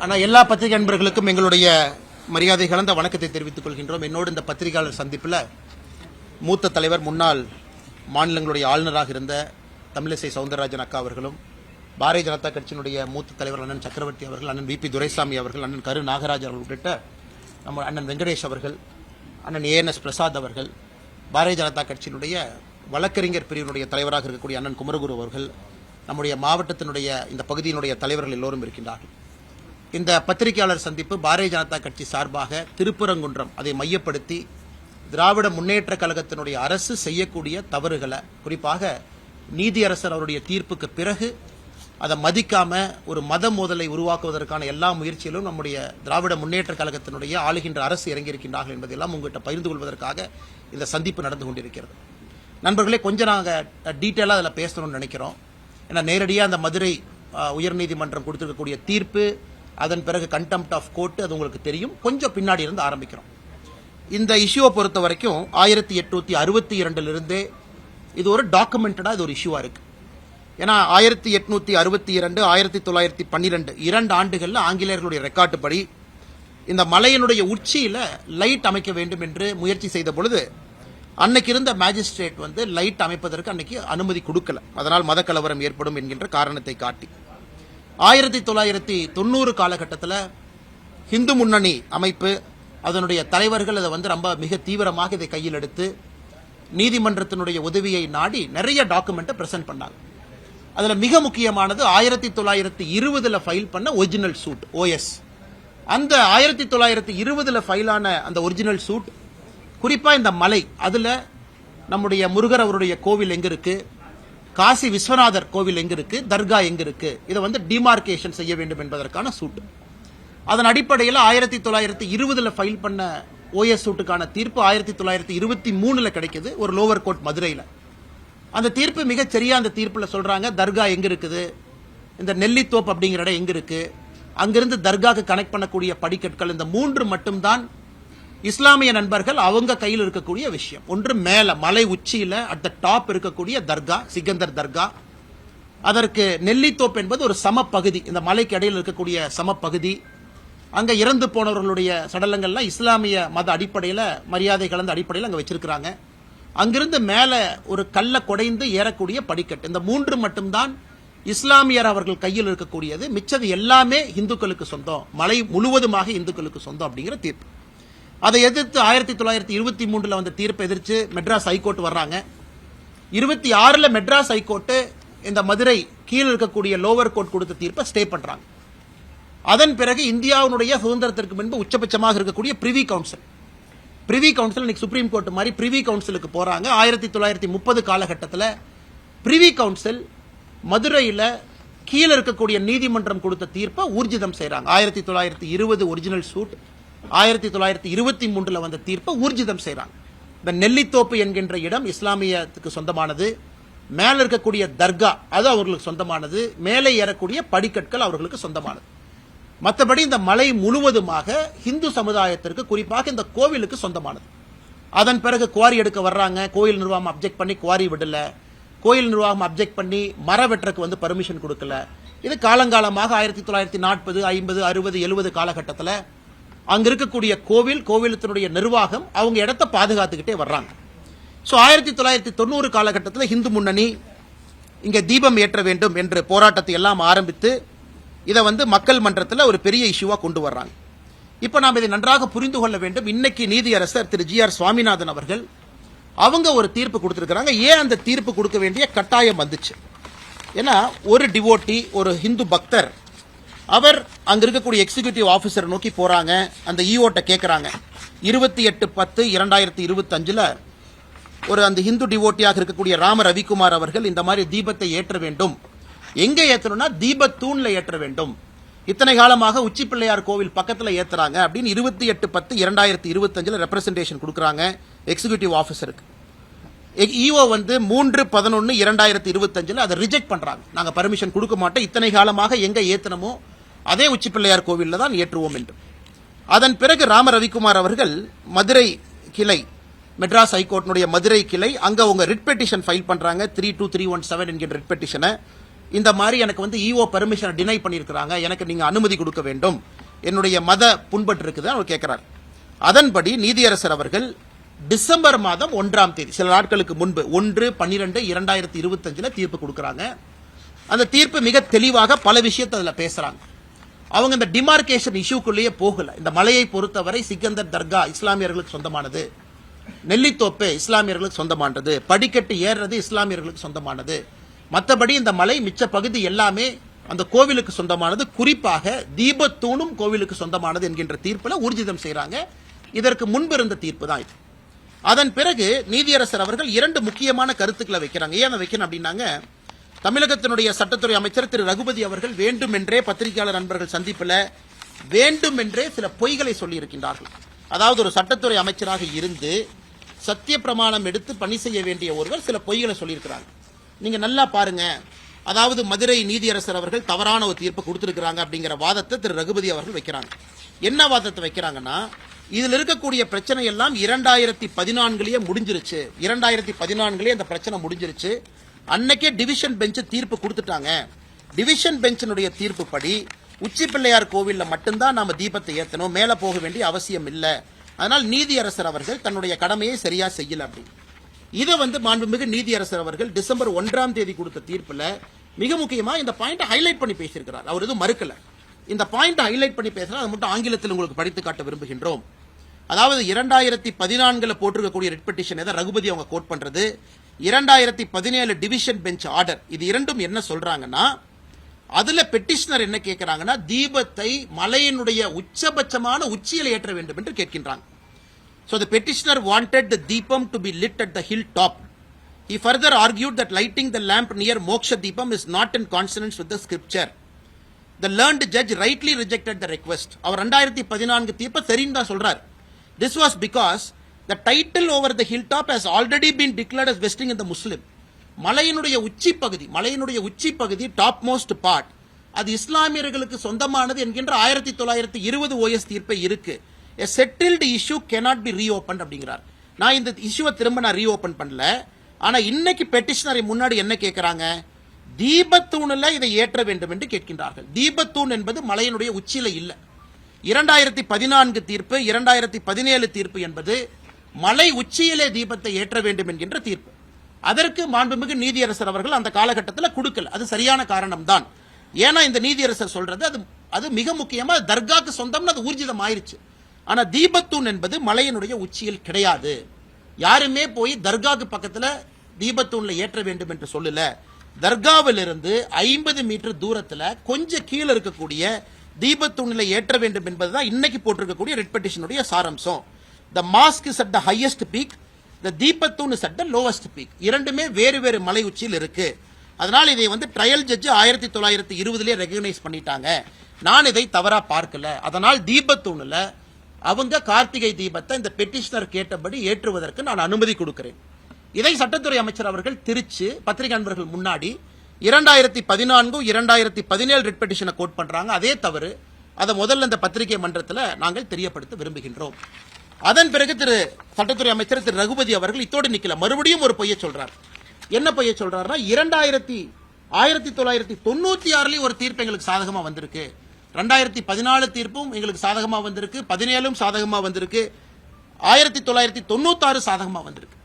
ஆனால் எல்லா பத்திரிகை நண்பர்களுக்கும் எங்களுடைய மரியாதை கலந்த வணக்கத்தை தெரிவித்துக் கொள்கின்றோம். என்னோடு இந்த பத்திரிகையாளர் சந்திப்பில் மூத்த தலைவர், முன்னாள் மாநிலங்களுடைய ஆளுநராக இருந்த தமிழிசை சவுந்தரராஜன் அக்கா அவர்களும், பாரதிய ஜனதா கட்சியினுடைய மூத்த தலைவர் அண்ணன் சக்கரவர்த்தி அவர்கள், அண்ணன் விபி துரைசாமி அவர்கள், அண்ணன் கரு நாகராஜ் அவர்கள் உள்ளிட்ட நம்ம அண்ணன் வெங்கடேஷ் அவர்கள், அண்ணன் ஏஎன்எஸ் பிரசாத் அவர்கள், பாரதிய ஜனதா கட்சியினுடைய வழக்கறிஞர் பிரிவினுடைய தலைவராக இருக்கக்கூடிய அண்ணன் குமரகுரு அவர்கள், நம்முடைய மாவட்டத்தினுடைய இந்த பகுதியினுடைய தலைவர்கள் எல்லோரும் இருக்கின்றார்கள். இந்த பத்திரிகையாளர் சந்திப்பு பாரதிய ஜனதா கட்சி சார்பாக திருப்பரங்குன்றம் அதை மையப்படுத்தி திராவிட முன்னேற்ற கழகத்தினுடைய அரசு செய்யக்கூடிய தவறுகளை, குறிப்பாக நீதியரசர் அவருடைய தீர்ப்புக்கு பிறகு அதை மதிக்காம ஒரு மத மோதலை உருவாக்குவதற்கான எல்லா முயற்சியிலும் நம்முடைய திராவிட முன்னேற்ற கழகத்தினுடைய ஆளுகின்ற அரசு இறங்கியிருக்கின்றார்கள் என்பதெல்லாம் உங்கள்கிட்ட பகிர்ந்து கொள்வதற்காக இந்த சந்திப்பு நடந்து கொண்டிருக்கிறது. நண்பர்களே, கொஞ்சம் நாங்கள் டீட்டெயிலாக அதில் பேசணும்னு நினைக்கிறோம். ஏன்னா நேரடியாக அந்த மதுரை உயர்நீதிமன்றம் கொடுத்திருக்கக்கூடிய தீர்ப்பு, அதன் பிறகு கண்டெம்ப்ட் ஆஃப் கோர்ட், அது உங்களுக்கு தெரியும். கொஞ்சம் பின்னாடி இருந்து ஆரம்பிக்கிறோம். இந்த இஷ்யூவை பொறுத்த வரைக்கும் 1862 இது ஒரு டாக்குமெண்டடா இது ஒரு இஷ்யூவா இருக்கு. ஏன்னா 1862 1912 2 ஆண்டுகள்ல ஆங்கிலேயர்களுடைய ரெக்கார்டு படி இந்த மலையினுடைய உச்சியில லைட் அமைக்க வேண்டும் என்று முயற்சி செய்த பொழுது அன்னைக்கு இருந்த மேஜிஸ்ட்ரேட் லைட் அமைப்பதற்கு அன்னைக்கு அனுமதி கொடுக்கல. அதனால் மதக்கலவரம் ஏற்படும் என்கின்ற காரணத்தை காட்டி 1990 காலகட்டத்தில் ஹிந்து முன்னணி அமைப்பு, அதனுடைய தலைவர்கள் அதை ரொம்ப மிக தீவிரமாக இதை கையில் எடுத்து நீதிமன்றத்தினுடைய உதவியை நாடி நிறைய டாக்குமெண்ட்டை பிரசன்ட் பண்ணாங்க. அதுல மிக முக்கியமானது 1920 ஃபைல் பண்ண ஒரிஜினல் சூட் OS. அந்த 1920 ஃபைலான அந்த ஒரிஜினல் சூட், குறிப்பா இந்த மலை, அதுல நம்முடைய முருகர் அவருடைய கோவில் எங்க இருக்கு, காசி விஸ்வநாதர் கோவில் எங்க இருக்கு, தர்கா எங்க இருக்கு, இதை டிமார்கேஷன் செய்ய வேண்டும் என்பதற்கான சூட். அதன் அடிப்படையில் 1920 ஃபைல் பண்ண OS சூட்டுக்கான தீர்ப்பு 1923 கிடைக்குது, ஒரு லோவர் கோர்ட் மதுரையில். அந்த தீர்ப்பு மிகச் சரியா அந்த தீர்ப்பில் சொல்றாங்க, தர்கா எங்க இருக்குது, இந்த நெல்லித்தோப்பு அப்படிங்கிற இடம் எங்க இருக்கு, அங்கிருந்து தர்காக்கு கனெக்ட் பண்ணக்கூடிய படிக்கற்கள், இந்த 3 மட்டும்தான் இஸ்லாமிய நண்பர்கள் அவங்க கையில் இருக்கக்கூடிய விஷயம். ஒன்று மேல மலை உச்சியில அட் த டாப் இருக்கக்கூடிய தர்கா, சிகந்தர் தர்கா. அதற்கு நெல்லித்தோப்பு என்பது ஒரு சமப்பகுதி, இந்த மலைக்கு இடையில் இருக்கக்கூடிய சமப்பகுதி. அங்க இறந்து போனவர்களுடைய சடலங்கள்லாம் இஸ்லாமிய மத அடிப்படையில், மரியாதை கலந்த அடிப்படையில் அங்க வச்சிருக்கிறாங்க. அங்கிருந்து மேல ஒரு கல்ல குடைந்து ஏறக்கூடிய படிக்கட்டு, இந்த 3 மட்டும்தான் இஸ்லாமியர் அவர்கள் கையில் இருக்கக்கூடியது. மிச்சது எல்லாமே இந்துக்களுக்கு சொந்தம், மலை முழுவதுமாக இந்துக்களுக்கு சொந்தம் அப்படிங்கிற தீர்ப்பு. அதை எதிர்த்து 1923 வந்த தீர்ப்பை எதிர்த்து மெட்ராஸ் ஹைகோர்ட் வர்றாங்க. 26 மெட்ராஸ் ஹைகோர்ட் இந்த மதுரை கீழ் இருக்கக்கூடிய லோவர் கோர்ட் கொடுத்த தீர்ப்பை ஸ்டே பண்றாங்க. அதன் பிறகு இந்தியாவுடைய சுதந்திரத்திற்கு முன்பு உச்சபட்சமாக இருக்கக்கூடிய பிரிவி கவுன்சில் இன்னைக்கு சுப்ரீம் கோர்ட் மாதிரி பிரிவி கவுன்சிலுக்கு போறாங்க. 1930 காலகட்டத்தில் பிரிவி கவுன்சில் மதுரையில் கீழே இருக்கக்கூடிய நீதிமன்றம் கொடுத்த தீர்ப்பை ஊர்ஜிதம் செய்யறாங்க. 1920 ஒரிஜினல் சூட், 1923 வந்த தீர்ப்பை ஊர்ஜிதம் செய்யறாங்க. இந்த நெல்லித்தோப்பு என்கின்ற இடம் இஸ்லாமியத்துக்கு சொந்தமானது, மேல இருக்கக்கூடிய தர்கா அது அவர்களுக்கு சொந்தமானது, மேலே ஏறக்கூடிய படிக்கற்கள் அவர்களுக்கு சொந்தமானது. மற்றபடி இந்த மலை முழுவதுமாக இந்து சமுதாயத்திற்கு, குறிப்பாக இந்த கோவிலுக்கு சொந்தமானது. அதன் பிறகு குவாரி எடுக்க வர்றாங்க, கோயில் நிர்வாகம் அப்ஜெக்ட் பண்ணி குவாரி விடல, கோயில் நிர்வாகம் அப்ஜெக்ட் பண்ணி மர வெட்டுறதுக்கு பர்மிஷன் கொடுக்கல. இது காலங்காலமாக 1940 50 60 70 காலகட்டத்தில் அங்க இருக்கக்கூடிய கோவிலத்தினுடைய நிர்வாகம் அவங்க இடத்தை பாதுகாத்துக்கிட்டே வர்றாங்க. 1990 காலகட்டத்தில் இந்து முன்னணி இங்க தீபம் ஏற்ற வேண்டும் என்ற போராட்டத்தை எல்லாம் ஆரம்பித்து இதை மக்கள் மன்றத்தில் ஒரு பெரிய இஷ்யூவா கொண்டு வர்றாங்க. இப்ப நாம் இதை நன்றாக புரிந்து கொள்ள வேண்டும். இன்னைக்கு நீதியரசர் திரு GR சுவாமிநாதன் அவர்கள் அவங்க ஒரு தீர்ப்பு கொடுத்திருக்கிறாங்க. ஏன் அந்த தீர்ப்பு கொடுக்க வேண்டிய கட்டாயம் வந்துச்சு? ஏன்னா ஒரு டிவோட்டி, ஒரு ஹிந்து பக்தர், அவர் அங்க இருக்கக்கூடிய எக்ஸிகியூட்டிவ் ஆபீசர் நோக்கி போறாங்க. அந்த ஈஓட்ட கேட்கிறாங்க, 28/10/2025 ஒரு அந்த ஹிந்து டிவோட்டியாக இருக்கக்கூடிய ராம ரவிக்குமார் அவர்கள் இந்த மாதிரி தீபத்தை ஏற்ற வேண்டும். எங்க ஏற்றணும்னா தீபத்தூண்ல ஏற்ற வேண்டும். இத்தனை காலமாக உச்சி பிள்ளையார் கோவில் பக்கத்தில் ஏத்துறாங்க அப்படின்னு 28/10/2025 ரெப்ரசன்டேஷன் கொடுக்கறாங்க எக்ஸிகியூட்டிவ் ஆபீசருக்கு. ஈஓ 3/11/2025 அதை ரிஜெக்ட் பண்றாங்க. நாங்க பர்மிஷன் கொடுக்க மாட்டோம், இத்தனை காலமாக எங்க ஏத்தனமோ அதே உச்சி பிள்ளையார் கோவில்ல தான் ஏற்றுவோம் என்று. அதன் பிறகு ராம ரவிக்குமார் அவர்கள் மதுரை கிளை, மெட்ராஸ் ஹைகோர்ட்டினுடைய மதுரை கிளை, அங்க உங்க ரிட் பெட்டிஷன் ஃபைல் பண்றாங்க. 32317 என்கிற ரிட் பெட்டிஷனை இந்த மாதிரி எனக்கு வந்து ஈஓ பெர்மிஷன் டினை பண்ணியிருக்கிறாங்க, எனக்கு நீங்க அனுமதி கொடுக்க வேண்டும், என்னுடைய மத புண்பட்டு இருக்குது அவர் கேட்கிறார். அதன்படி நீதியரசர் அவர்கள் டிசம்பர் மாதம் 1ஆம் தேதி, சில நாட்களுக்கு முன்பு 1/12/2025 தீர்ப்பு கொடுக்கறாங்க. அந்த தீர்ப்பு மிக தெளிவாக பல விஷயத்தை அதுல பேசுறாங்க. அவங்க இந்த டிமார்கேஷன் இஷ்யூக்குள்ளேயே போகல. இந்த மலையை பொறுத்தவரை சிக்கந்தர் தர்கா இஸ்லாமியர்களுக்கு சொந்தமானது, நெல்லித்தோப்பு இஸ்லாமியர்களுக்கு சொந்தமானது, படிக்கட்டு ஏறுறது இஸ்லாமியர்களுக்கு சொந்தமானது, மற்றபடி இந்த மலை மிச்ச பகுதி எல்லாமே அந்த கோவிலுக்கு சொந்தமானது, குறிப்பாக தீபத்தூணும் கோவிலுக்கு சொந்தமானது என்கின்ற தீர்ப்புல ஊர்ஜிதம் செய்யறாங்க. இதற்கு முன்பு இருந்த தீர்ப்பு தான் இது. அதன் பிறகு நீதியரசர் அவர்கள் 2 முக்கியமான கருத்துக்களை வைக்கிறாங்க. ஏன் வைக்கணும் அப்படின்னாங்க, தமிழகத்தினுடைய சட்டத்துறை அமைச்சர் திரு ரகுபதி அவர்கள் வேண்டுமென்றே பத்திரிகையாளர் நண்பர்கள் சந்திப்பில் வேண்டுமென்றே சில பொய்களை சொல்லி இருக்கின்றார்கள். அதாவது ஒரு சட்டத்துறை அமைச்சராக இருந்து சத்திய பிரமாணம் எடுத்து பணி செய்ய வேண்டிய ஒருவர் சில பொய்களை சொல்லியிருக்கிறாங்க. நீங்க நல்லா பாருங்க. அதாவது மதுரை நீதியரசர் அவர்கள் தவறான ஒரு தீர்ப்பு கொடுத்திருக்கிறாங்க அப்படிங்கிற வாதத்தை திரு ரகுபதி அவர்கள் வைக்கிறாங்க. என்ன வாதத்தை வைக்கிறாங்கன்னா, இதில் இருக்கக்கூடிய பிரச்சனை எல்லாம் 2014 முடிஞ்சிருச்சு, 2014 அந்த பிரச்சனை முடிஞ்சிருச்சு, அன்னைக்கே டிவிஷன் பெஞ்ச் தீர்ப்பு கொடுத்துட்டாங்க. டிவிஷன் பெஞ்சினுடைய தீர்ப்பு படி உச்சி பிள்ளையார் கோவில்ல மட்டும்தான் நாம தீபத்தை ஏத்தணும், மேல போக வேண்டிய அவசியம் இல்ல. அதனால் நீதியரசர் அவர்கள் தன்னுடைய கடமையை சரியா செய்யல அப்படி. இதை வந்து மாண்புமிகு நீதியரசர் அவர்கள் டிசம்பர் 1ஆம் தேதி கொடுத்த தீர்ப்புல மிக முக்கியமா இந்த பாயிண்ட் ஹைலைட் பண்ணி பேசியிருக்கிறார். அவர் எதுவும் மறுக்கல. இந்த பாயிண்ட் ஹைலைட் பண்ணி பேசுறார். அது மட்டும் ஆங்கிலத்தில் உங்களுக்கு படித்து காட்ட விரும்புகின்றோம். அதாவது 2014 போட்டிருக்கக்கூடிய ரிட் பெட்டிஷன் எதை ரகுபதி அவங்க கோட் பண்றது, 2017 டிவிஷன் பெஞ்ச் ஆர்டர், இது இரண்டும் என்ன சொல்றாங்கன்னா, அதுல பெட்டிஷனர் என்ன கேட்கிறாங்கன்னா, தீபத்தை மலையினுடைய உச்சபட்சமான உச்சியில் ஏற்ற வேண்டும் என்று கேட்கின்றாங்க. So the petitioner wanted the deepam to be lit at the hilltop. He further argued that lighting the lamp near Moksha Deepam is not in consonance with the scripture. The learned judge rightly rejected the request. அவர் 2014 தீர்ப்பை சரின்னு தான் சொல்றார். This was because the title over the hilltop has already been declared as vesting in the Muslim. மலையினுடைய உச்சி பகுதி top most part அது இஸ்லாமியர்களுக்கு சொந்தமானது என்கின்ற 1920 OS தீர்ப்பை இருக்கு. A settled issue cannot be reopened அப்படிங்கிறார். நான் இந்த இஷ்யூவை திரும்ப ரீஓபன் பண்ணல. ஆனா இன்னைக்கு பெட்டிஷனரை முன்னாடி என்ன கேட்கிறாங்க, தீபத்தூணில் இதை ஏற்ற வேண்டும் என்று கேட்கின்றார்கள். தீபத்தூண் என்பது மலையினுடைய உச்சியில இல்ல. 2014 தீர்ப்பு, 2017 தீர்ப்பு என்பது மலை உச்சியிலே தீபத்தை ஏற்ற வேண்டும் என்கின்ற தீர்ப்பு. அதற்கு மாண்புமிகு நீதியரசர் அவர்கள் அந்த காலகட்டத்தில் கொடுக்கல. அது சரியான காரணம் தான். ஏன்னா இந்த நீதியரசர் சொல்றது அது மிக முக்கியமா தர்காக்கு சொந்தம்னு அது ஊர்ஜிதம் ஆயிருச்சு. ஆனா தீபத்தூண் என்பது மலையினுடைய உச்சியில் கிடையாது. யாருமே போய் தர்காக்கு பக்கத்துல தீபத்தூண்ல ஏற்ற வேண்டும் என்று சொல்லல. தர்காவிலிருந்து 50 மீட்டர் தூரத்துல கொஞ்சம் கீழே இருக்கக்கூடிய தீபத்தூண்ல ஏற்ற வேண்டும் என்பதுதான் இன்னைக்கு போட்டிருக்கக்கூடிய ரிட் பெட்டிஷனுடைய சாராம்சம். The mosque is at the highest peak, the தீபத்தூண் is at the lowest peak. இரண்டுமே வேறு வேறு மலை உச்சியில் இருக்கு. அதனால இதை வந்து ட்ரையல் ஜட்ஜ் 1920 ரெகக்னைஸ் பண்ணிட்டாங்க. நான் இதை தவறா பார்க்கல. அதனால் தீபத்தூண்ல அவங்க கார்த்திகை தீபத்தை இந்த பெட்டிஷனர் கேட்டபடி ஏற்றுவதற்கு நான் அனுமதி கொடுக்கிறேன். இதை சட்டத்துறை அமைச்சர் அவர்கள் திருச்சி பத்திரிகை நண்பர்கள் முன்னாடி 2014 2017 ரிட் பெட்டிஷனை கோட் பண்றாங்க. அதே தவறு. அதை முதல்ல இந்த பத்திரிகை மன்றத்தில் நாங்கள் தெரியப்படுத்த விரும்புகின்றோம். அதன் பிறகு சட்டத்துறை அமைச்சர் திரு ரகுபதி அவர்கள் இத்தோடு நிக்கல, மறுபடியும் ஒரு பொய்யை சொல்றார். என்ன பொய்யை சொல்றாருன்னா, 1996 ஒரு தீர்ப்பு எங்களுக்கு சாதகமா வந்திருக்கு, 2014 தீர்ப்பும் எங்களுக்கு சாதகமா வந்திருக்கு, 17 சாதகமா வந்திருக்கு, 1996 சாதகமா வந்திருக்கு.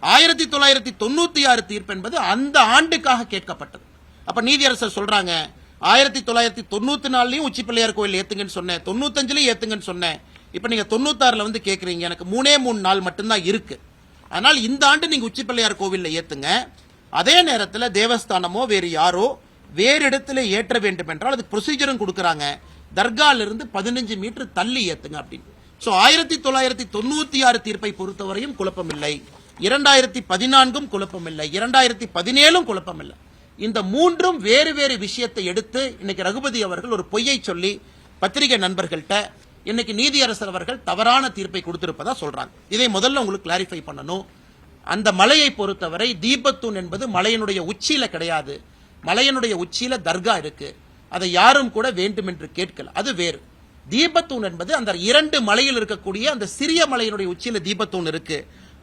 1996 தீர்ப்பு என்பது அந்த ஆண்டுக்காக கேட்கப்பட்டது. அப்ப நீதியரசர் சொல்றாங்க, 1994 உச்சி பிள்ளையார் கோயில் ஏத்துங்கன்னு சொன்னேன், 95 ஏத்துங்கன்னு சொன்னேன், இப்ப நீங்க 96 வந்து கேக்குறீங்க, எனக்கு 3 நாள் மட்டும்தான் இருக்கு, அதனால் இந்த ஆண்டு நீங்க உச்சி பிள்ளையார் கோவில்ல ஏத்துங்க. அதே நேரத்தில் தேவஸ்தானமோ வேறு யாரோ வேறு இடத்துல ஏற்ற வேண்டும் என்றால் அது ப்ரொசீஜரும் கொடுக்கறாங்க, தர்காலிருந்து 15 மீட்டர் தள்ளி ஏத்துங்க அப்படின்னு. சோ 1996 தீர்ப்பை பொறுத்தவரையும் குழப்பமில்லை, 2014 குழப்பமில்லை, 2017 குழப்பமில்லை. இந்த மூன்றும் வேறு வேறு விஷயத்தை எடுத்து இன்னைக்கு ரகுபதி அவர்கள் ஒரு பொய்யை சொல்லி பத்திரிகை நண்பர்கள்ட்ட இன்னைக்கு நீதியரசர் அவர்கள் தவறான தீர்ப்பை கொடுத்திருப்பதா சொல்றாங்க. இதை முதல்ல உங்களுக்கு கிளாரிஃபை பண்ணணும். அந்த மலையை பொறுத்தவரை தீபத்தூண் என்பது மலையினுடைய உச்சியில கிடையாது. மலையினுடைய உச்சியில தர்கா இருக்கு, அதை யாரும் கூட வேண்டும் என்று கேட்கல, அது வேறு. தீபத்தூண் என்பது அந்த 2 மலையில் இருக்கக்கூடிய அந்த சிறிய மலையினுடைய உச்சியில தீபத்தூண் இருக்கு,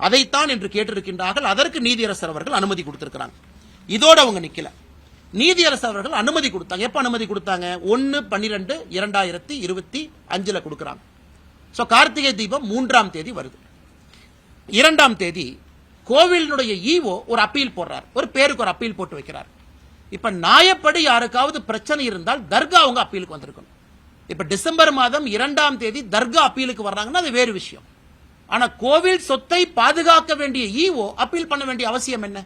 அதைத்தான் என்று கேட்டிருக்கின்றார்கள். அதற்கு நீதியரசர் அவர்கள் அனுமதி கொடுத்திருக்கிறாங்க. இதோட அவங்க நிக்கல. நீதியரசர் அவர்கள் அனுமதி கொடுத்தாங்க. எப்ப அனுமதி கொடுத்தாங்க? 1/12/2025 கொடுக்கறாங்க. சோ கார்த்திகை தீபம் 3ஆம் தேதி வருது. 2ஆம் தேதி கோவிலினுடைய ஈவோ ஒரு அப்பீல் போடுறார். ஒரு பேருக்கு ஒரு அப்பீல் போட்டு வைக்கிறார். இப்ப நியாயப்படி யாருக்காவது பிரச்சனை இருந்தால் தர்கா அவங்க அப்பீலுக்கு வந்திருக்கணும். இப்ப டிசம்பர் மாதம் 2ஆம் தேதி தர்கா அப்பீலுக்கு வர்றாங்கன்னா அது வேறு விஷயம். ஆனா கோவில் சொத்தை பாதுகாக்க வேண்டிய ஈவோ அப்பீல் பண்ண வேண்டிய அவசியம் என்ன?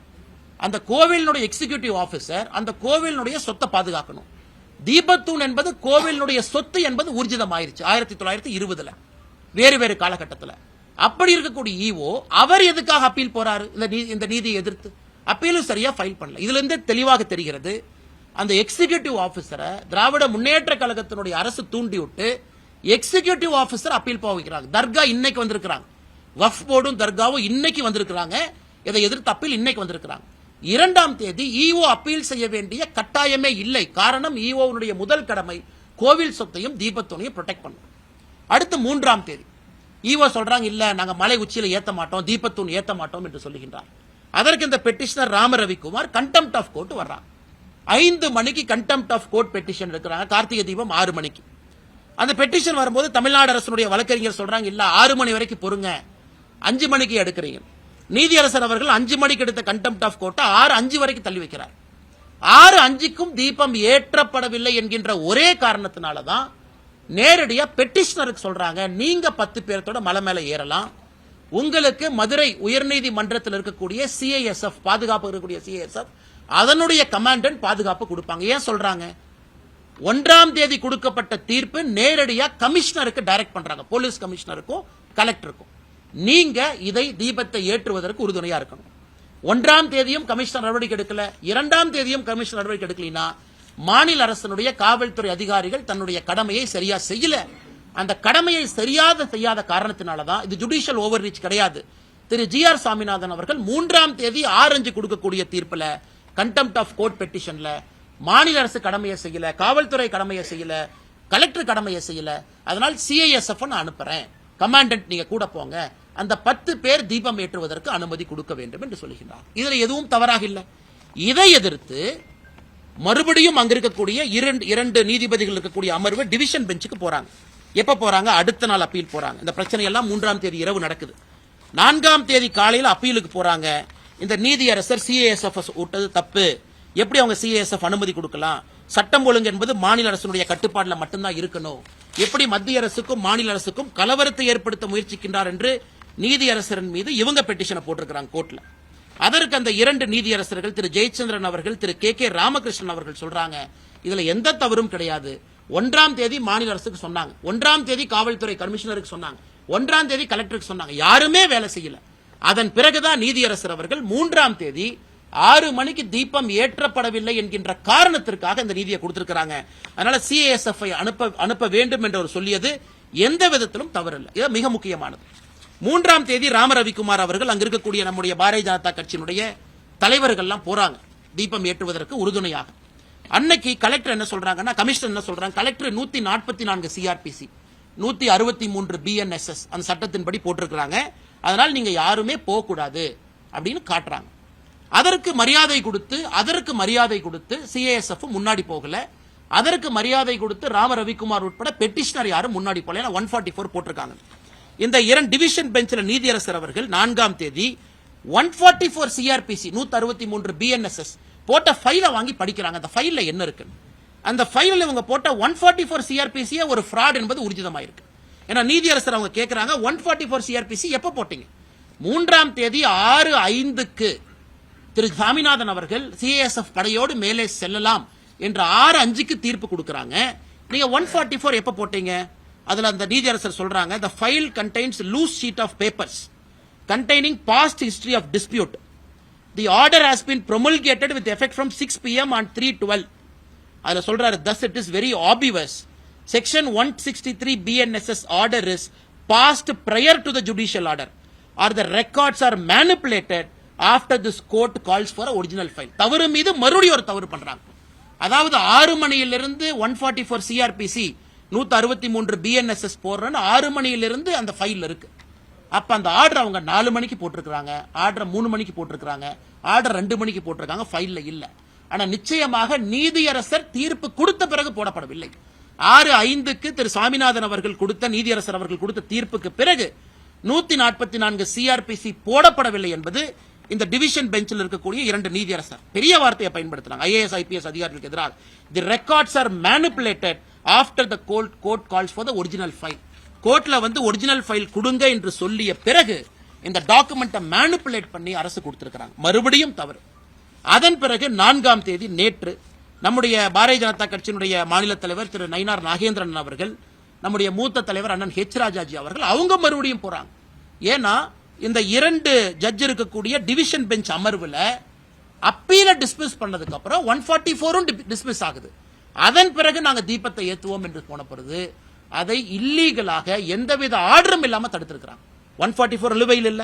அந்த கோவிலினுடைய எக்ஸிகியூட்டிவ் ஆபீசர் அந்த கோவிலினுடைய சொத்தை பாதுகாக்கணும். தீபத்தூண் என்பது கோவிலினுடைய சொத்து என்பது ஊர்ஜிதம் ஆயிருச்சு 1920ல வேறு வேறு காலகட்டத்தில். அப்படி இருக்கக்கூடிய ஈவோ அவர் எதுக்காக அப்பீல் போறாரு? இந்த நீதியை எதிர்த்து அப்பீலும் சரியா ஃபைல் பண்ணல. இதுல இருந்து தெளிவாக தெரிகிறது அந்த எக்ஸிகியூட்டிவ் ஆபீசரை திராவிட முன்னேற்ற கழகத்தினுடைய அரசு தூண்டி விட்டு எக்ஸிகியூட்டிவ் ஆபீசர் அப்பீல் போக வைக்கிறாங்க. தர்கா இன்னைக்கு வந்திருக்கிறாங்க, வக்ஃப் போர்டும் தர்காவும் இன்னைக்கு வந்திருக்கிறாங்க. இதை எதிர்த்து அப்பீல் இன்னைக்கு வந்திருக்கிறாங்க. 2ஆம் தேதி ஈவோ அப்பீல் செய்ய வேண்டிய கட்டாயமே இல்லை. காரணம் ஈவோனுடைய முதல் கடமை கோவில் சொத்தையும் தீபத்தோனையும் ப்ரொடெக்ட் பண்ணும். அடுத்து 3ஆம் தேதி ஈவோ சொல்றாங்க, இல்ல நாங்க மலை உச்சியில ஏத்த மாட்டோம், தீபத்தூண் ஏத்த மாட்டோம் என்று சொல்லுகின்றார். அதற்கு இந்த petitioner Rama Ravikumar contempt of court வர்றாங்க. 5 மணிக்கு கண்டெம்ட் ஆஃப் கோர்ட் பெட்டிஷன் இருக்கிறாங்க. கார்த்திகை தீபம் 6 மணிக்கு. அந்த பெட்டிஷன் வரும்போது தமிழ்நாடு அரசுடைய வழக்கறிஞர் சொல்றாங்க, இல்ல 6 மணி வரைக்கும் பொறுங்க, 5 மணிக்கு எடுக்கிறீங்க. நீதியரசர் அவர்கள் 5 மணிக்கு எடுத்த கண்டெம்ட் ஆஃப் கோர்ட்டை 6:05 வரைக்கும் தள்ளி வைக்கிறார். 6:05க்கும் தீபம் ஏற்றப்படவில்லை என்கின்ற ஒரே காரணத்தினாலதான் நேரடியா பெட்டிஷனருக்கு சொல்றாங்க, நீங்க 10 பேர்த்தோட மலை மேல ஏறலாம், உங்களுக்கு மதுரை உயர்நீதிமன்றத்தில் இருக்கக்கூடிய சிஐஎஸ்எஃப் பாதுகாப்பு இருக்கக்கூடிய சிஐஎஸ்எஃப் அதனுடைய கமாண்டன்ட் பாதுகாப்பு கொடுப்பாங்க. ஏன் சொல்றாங்க? 1ஆம் தேதி கொடுக்கப்பட்ட தீர்ப்பு நேரடியா கமிஷனருக்கு டைரக்ட் பண்றாங்க, போலீஸ் கமிஷனருக்கும் கலெக்டருக்கும். நீங்க இதை தீபத்தை ஏற்றுவதற்கு உறுதுணையா இருக்கணும். 1ஆம் தேதியும் கமிஷனர் நடவடிக்கை எடுக்கல, 2ஆம் தேதியும் கமிஷனர் நடவடிக்கை எடுக்கலனா மாநில அரசினுடைய காவல்துறை அதிகாரிகள் தன்னுடைய கடமையை சரியா செய்யல. அந்த கடமையை செய்யாத காரணத்தினாலதான் இது ஜுடிஷியல் ஓவர் ரீச் கிடையாது. திரு GR சாமிநாதன் அவர்கள் 3ஆம் தேதி 6:05 கொடுக்கக்கூடிய தீர்ப்புல கண்டெம்ட் ஆஃப் கோர்ட் பெட்டிஷன்ல மாநில அரசு கடமையை செய்யல, காவல்துறை கடமையை செய்யல, கலெக்டர் கடமையை செய்யல, அதனால் சிஐஎஸ்எஃப் நான் அனுப்புறேன், கமாண்டன்ட் நீங்க கூட போங்க, அந்த 10 பேர் தீபம் ஏற்றுவதற்கு அனுமதி கொடுக்க வேண்டும் என்று சொல்லுகிறார். இதுல எதுவும் தவறாக இல்லை. இதை எதிர்த்து மறுபடியும் அங்க இருக்கக்கூடிய இரண்டு நீதிபதிகள் இருக்கக்கூடிய அமர்வு டிவிஷன் பெஞ்சுக்கு போறாங்க. எப்ப போறாங்க? அடுத்த நாள் அப்பீல் போறாங்க. இந்த பிரச்சனை எல்லாம் 3ஆம் தேதி இரவு நடக்குது. 4ஆம் தேதி காலையில் அப்பீலுக்கு போறாங்க. இந்த நீதியரசர் சிஐஎஸ்எஃப் விட்டது தப்பு, எப்படி அவங்க சிஐஎஸ்எஃப் அனுமதி கொடுக்கலாம், சட்டம் ஒழுங்கு என்பது மாநில அரசுடைய கட்டுப்பாடுல மட்டும்தான் இருக்கணும், எப்படி மத்திய அரசுக்கும் மாநில அரசுக்கும் கலவரத்தை ஏற்படுத்த முயற்சிக்கின்றார் என்று நீதியரசரின் மீது இவங்க பெட்டிஷனை போட்டிருக்கிறாங்க கோர்ட்ல. அதற்கு அந்த 2 நீதியரசர்கள் திரு ஜெயச்சந்திரன் அவர்கள் திரு KK ராமகிருஷ்ணன் அவர்கள் சொல்றாங்க, இதுல எந்த தவறும் கிடையாது. 1ஆம் தேதி மாநில அரசுக்கு சொன்னாங்க, 1ஆம் தேதி காவல்துறை கமிஷனருக்கு சொன்னாங்க, 1ஆம் தேதி கலெக்டருக்கு சொன்னாங்க, யாருமே வேலை செய்யல. அதன் பிறகுதான் நீதியரசர் அவர்கள் 3ஆம் தேதி 6 மணிக்கு தீபம் ஏற்றப்படவில்லை என்கின்ற காரணத்திற்காக இந்த நீதியை கொடுத்திருக்கிறாங்க. அதனால சிஐஎஸ்எஃப் அனுப்ப வேண்டும் என்று அவர் சொல்லியது எந்த விதத்திலும் தவறில்லை. இது மிக முக்கியமானது. 3ஆம் தேதி ராம ரவிக்குமார் அவர்கள் அங்க இருக்கக்கூடிய நம்முடைய பாரதிய ஜனதா கட்சியினுடைய தலைவர்கள் எல்லாம் போறாங்க தீபம் ஏற்றுவதற்கு உறுதுணையாக. அன்னைக்கு கலெக்டர் என்ன சொல்றாங்கன்னா, கமிஷனர் என்ன சொல்றாங்க, கலெக்டர் 144 சிஆர்பிசி 163 BNSS அந்த சட்டத்தின்படி போட்டிருக்கிறாங்க, அதனால் நீங்க யாருமே போக கூடாது அப்படின்னு காட்டுறாங்க. அதற்கு மரியாதை கொடுத்து சிஐஎஸ்எஃப் முன்னாடி போகல, அதற்கு மரியாதை கொடுத்து ராம ரவிக்குமார் உட்பட பெட்டிஷனர் யாரும் முன்னாடி போகல. 144 போட்டிருக்காங்க. இந்த 2 டிவிஷன் பெஞ்சில் நீதியரசர் அவர்கள் 4ஆம் தேதி 144 சிஆர்பிசி 163 BNSS போட்ட ஃபைலை வாங்கி படிக்கிறாங்க. அந்த ஃபைல்ல என்ன இருக்கு? அந்த ஃபைலில் இவங்க போட்ட 144 சிஆர்பிசியே ஒரு ஃப்ராட் என்பது ஊர்ஜிதமாயிருக்கு. ஏன்னா நீதியரசர் அவங்க கேட்கிறாங்க, 144 சிஆர்பிசி எப்ப போட்டீங்க? 3ஆம் தேதி 6:05க்கு திரு சாமிநாதன் அவர்கள் சிஐஎஸ்எஃப் படையோடு மேலே செல்லலாம் என்ற 6:05க்கு தீர்ப்பு கொடுக்கறாங்க. நீங்க 144 எப்ப போட்டீங்க? அதுல அந்த நீதியரசர் சொல்றாங்க, the file contains loose sheet of papers containing past history of dispute. The order has been promulgated with effect from 6 PM on 3/12. அதுல சொல்றாரு, thus it is very obvious. Section 163 BNSS order is passed prior to the judicial order or the records are manipulated after this court calls for a original file. தவறு மீது மறுபடியும் ஒரு தவறு பண்றாங்க. அதாவது 6 மணியிலிருந்து 144 சிஆர்பிசி 163 BNSS போடுறன்னு 6 மணியிலிருந்து அந்த ஃபைல் இருக்கு. அப்ப அந்த ஆர்டர் அவங்க 4 மணிக்கு போட்டிருக்காங்க, ஆர்டர் 3 மணிக்கு போட்டிருக்காங்க, ஆர்டர் 2 மணிக்கு போட்டிருக்காங்க, ஃபைல்ல இல்ல. ஆனா நிச்சயமாக நீதியரசர் தீர்ப்பு கொடுத்த பிறகு போடப்படவில்லை. 6-5க்கு திரு சுவாமிநாதன் அவர்கள் கொடுத்த, நீதியரசர் அவர்கள் கொடுத்த தீர்ப்புக்கு பிறகு 144 சிஆர்பிசி போடப்படவில்லை என்பது இந்த டிவிஷன் பெஞ்சில் இருக்கக்கூடிய 2 நீதியரசர் பெரிய வார்த்தையை பயன்படுத்துறாங்க. ஐஏஎஸ் ஐபிஎஸ் அதிகாரிகளுக்கு எதிராக the records are manipulated after the court calls for the original file. கோர்ட்ல வந்து ஒரிஜினல் ஃபைல் கொடுங்க என்று சொல்லிய பிறகு இந்த டாக்குமெண்ட்டை மேனிபுலேட் பண்ணி அரசு கொடுத்திருக்கிறாங்க. மறுபடியும் தவறு. அதன் பிறகு 4ஆம் தேதி நேற்று நம்முடைய பாரதிய ஜனதா கட்சியினுடைய மாநில தலைவர் திரு நயினார் நாகேந்திரன் அவர்கள், நம்முடைய மூத்த தலைவர் அண்ணன் ஹெச் ராஜாஜி அவர்கள் அவங்க மறுபடியும் போறாங்க. ஏன்னா இந்த 2 ஜட்ஜ் இருக்கக்கூடிய டிவிஷன் பெஞ்ச் அமர்வுல அப்பீல டிஸ்மிஸ் பண்ணதுக்கு அப்புறம் 144ம் டிஸ்மிஸ் ஆகுது. அதன் பிறகு நாங்க தீபத்தை ஏத்துவோம் என்று போன பொழுது அதை இல்லீகலாக எந்தவித ஆர்டரும் இல்லாம தடுத்திருக்கிறாங்க. 144 நிலுவையில் இல்ல,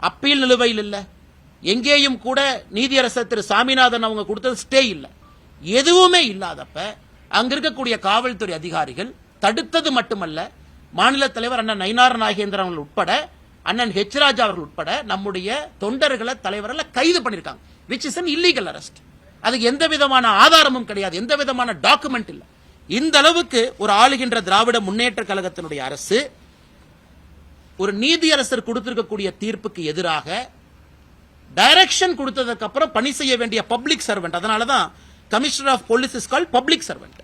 அப்பீல் நிலுவையில் இல்ல, எங்கேயும் கூட நீதியரசர் திரு சாமிநாதன் அவங்க கொடுத்தது ஸ்டே இல்ல, எதுவுமே இல்லாதப்ப அங்க இருக்கக்கூடிய காவல்துறை அதிகாரிகள் தடுத்தது மட்டுமல்ல, மாநில தலைவர் அண்ணன் நயினார் நாகேந்திரன் அவர்கள் உட்பட, அண்ணன் ஹெச் ராஜா அவர்கள் உட்பட நம்முடைய தொண்டர்களை தலைவர்களை கைது பண்ணிருக்காங்க. which is an illegal arrest. அதுக்கு எந்த விதமான ஆதாரமும் கிடையாது, எந்த விதமான டாக்குமெண்ட் இல்ல. இந்த அளவுக்கு ஒரு ஆளுகின்ற திராவிட முன்னேற்ற கழகத்தினுடைய அரசு ஒரு நீதியரசர் கொடுத்திருக்கக்கூடிய தீர்ப்புக்கு எதிராக டைரக்ஷன் கொடுத்ததுக்கு அப்புறம் பணி செய்ய வேண்டிய பப்ளிக் சர்வெண்ட், அதனாலதான் commissioner of police is called public servant,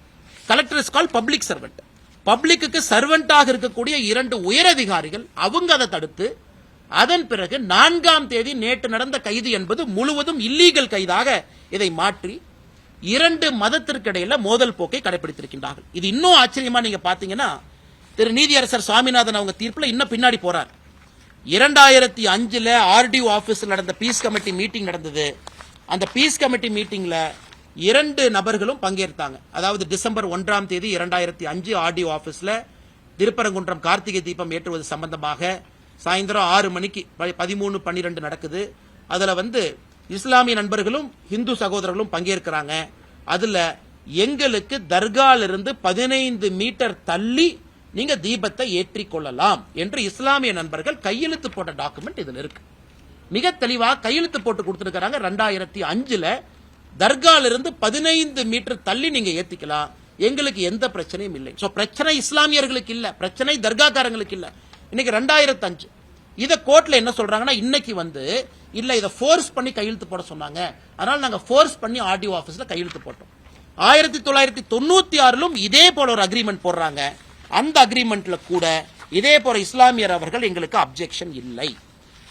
collector is called public servant. Public சர்வெண்டாக இருக்கக்கூடிய 2 உயரதிகாரிகள் அவங்க அதை தடுத்து, அதன் பிறகு 4ஆம் தேதி நேற்று நடந்த கைது என்பது முழுவதும் இல்லீகல் கைதாக இதை மாற்றி 2 மதத்திற்கு இடையில மோதல் போக்கை கடைபிடித்திருக்கின்றார்கள். இது இன்னும் ஆச்சரியமா நீங்க பாத்தீங்கன்னா, திரு நீதியரசர் சுவாமிநாதன் அவங்க தீர்ப்புல இன்னும் பின்னாடி போறார். 2005 ஆர்டிஓ ஆபீஸ்ல நடந்த பீஸ் கமிட்டி மீட்டிங் நடந்தது. அந்த பீஸ் கமிட்டி மீட்டிங்ல 2 நபர்களும் பங்கேற்றாங்க. அதாவது டிசம்பர் 1ஆம் தேதி 2005 ஆர்டிஓ ஆபீஸ்ல திருப்பரங்குன்றம் கார்த்திகை தீபம் ஏற்றுவது சம்பந்தமாக சாயந்தரம் 6 மணிக்கு 13-12 நடக்குது. அதுல வந்து இஸ்லாமிய நண்பர்களும் இந்து சகோதரர்களும் பங்கேற்கிறாங்க. அதுல எங்களுக்கு தர்காலிருந்து 15 மீட்டர் தள்ளி நீங்க தீபத்தை ஏற்றிக் கொள்ளலாம் என்று இஸ்லாமிய நண்பர்கள் கையெழுத்து போட்ட டாக்குமெண்ட் இதுல இருக்கு. மிக தெளிவாக கையெழுத்து போட்டு கொடுத்திருக்காங்க. 2005 தர்காலிருந்து 15 மீட்டர் தள்ளி நீங்க ஏத்திக்கலாம், எங்களுக்கு எந்த பிரச்சனையும் இல்லை. சோ பிரச்சனை இஸ்லாமியர்களுக்கு இல்ல, பிரச்சனை தர்காக்காரங்களுக்கு இல்ல. இன்னைக்கு 2005 இத கோர்ட்ல என்ன சொல்றாங்கன்னா, இன்னைக்கு வந்து இல்ல இத ஃபோர்ஸ் பண்ணி கையெழுத்து போட சொன்னாங்க, அதனால நாங்க ஃபோர்ஸ் பண்ணி ஆர்டிஓ ஆபீஸ்ல கையெழுத்து போட்டோம். 1996 இதே போல ஒரு அக்ரிமெண்ட் போடுறாங்க. அந்த அக்ரிமெண்ட்ல கூட இதே போல இஸ்லாமியர் அவர்கள் எங்களுக்கு அப்ஜெக்ஷன் இல்லை.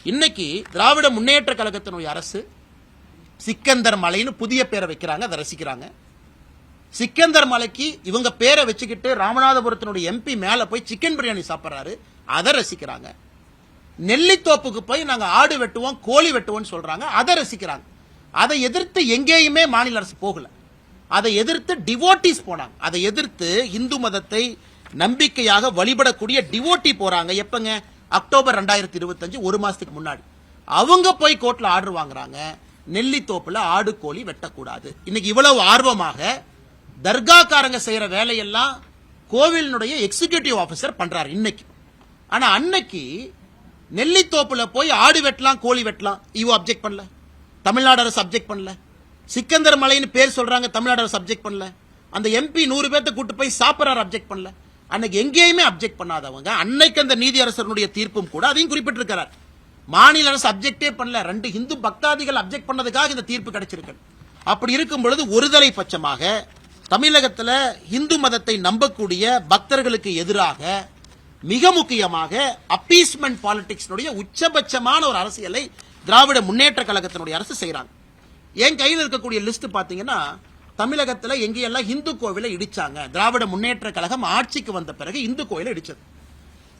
இன்னைக்கு திராவிட முன்னேற்ற கழகத்தினுடைய அரசு சிக்கந்தர் மலைன்னு புதிய பேரை வைக்கிறாங்க, அதை ரசிக்கிறாங்க. சிக்கந்தர் மலைக்கு இவங்க பேரை வச்சுக்கிட்டு ராமநாதபுரத்தினுடைய எம்பி மேல போய் சிக்கன் பிரியாணி சாப்பிடுறாரு, அதை ரசிக்கிறாங்க. நெல்லித்தோப்புக்கு போய் நாங்க ஆடு வெட்டுவோம், கோழி வெட்டுவோம் சொல்றாங்க, அதை ரசிக்கிறாங்க. அதை எதிர்த்து எங்கேயுமே மாநில அரசு போகல. அதை எதிர்த்து டிவோட்டிஸ் போனாங்க. அதை எதிர்த்து இந்து மதத்தை நம்பிக்கையாக வழிபடக்கூடிய டிவோட்டி போறாங்க. எப்பங்க? அக்டோபர் 2025, 1 மாசத்துக்கு முன்னாடி அவங்க போய் கோர்ட்ல ஆர்டர் வாங்குறாங்க, நெல்லித்தோப்புல ஆடு கோழி வெட்டக்கூடாது. இன்னைக்கு இவ்வளவு ஆர்வமாக தர்காக்காரங்க செய்யற வேலையெல்லாம் கோவிலினுடைய எக்ஸிகியூட்டிவ் ஆபீசர் பண்றாரு இன்னைக்கு. ஆனா அன்னைக்கு நெல்லித்தோப்புல போய் ஆடு வெட்டலாம், கோழி வெட்டலாம், இவ அப்ஜெக்ட் பண்ணல, தமிழ்நாடு அரசு அப்ஜெக்ட் பண்ணல. சிக்கந்தர் மலைன்னு பேர் சொல்றாங்க, தமிழ்நாடு அரசு அப்ஜெக்ட் பண்ணல. அந்த எம்பி 100 பேர்த்த கூட்டு போய் சாப்பிடறாரு, அப்ஜெக்ட் பண்ணல. அன்னைக்கு எங்கேயுமே அப்ஜெக்ட் பண்ணாதவங்க அன்னைக்கு அந்த நீதியரசருடைய தீர்ப்பும் கூட அதையும் குறிப்பிட்டிருக்கிறார். மாநில அரசு அப்ஜெக்டே பண்ணல, 2 இந்து பக்தாதிகள் அப்ஜெக்ட் பண்ணதுக்காக இந்த தீர்ப்பு கிடைச்சிருக்கு. அப்படி இருக்கும் பொழுது ஒருதலை பட்சமாக தமிழகத்தில் இந்து மதத்தை நம்பக்கூடிய பக்தர்களுக்கு எதிராக மிக முக்கியமாக அப்பீஸ்மெண்ட் பாலிடிக்ஸ் உச்சபட்சமான ஒரு அரசியலை திராவிட முன்னேற்ற கழகத்தினுடைய அரசு செய்யறாங்க. என் கையில் இருக்கக்கூடிய லிஸ்ட் பாத்தீங்கன்னா, தமிழகத்தில் எங்கெல்லாம் இந்து கோவிலை இடிச்சாங்க, திராவிட முன்னேற்ற கழகம் ஆட்சிக்கு வந்த பிறகு இந்து கோயிலை இடிச்சது.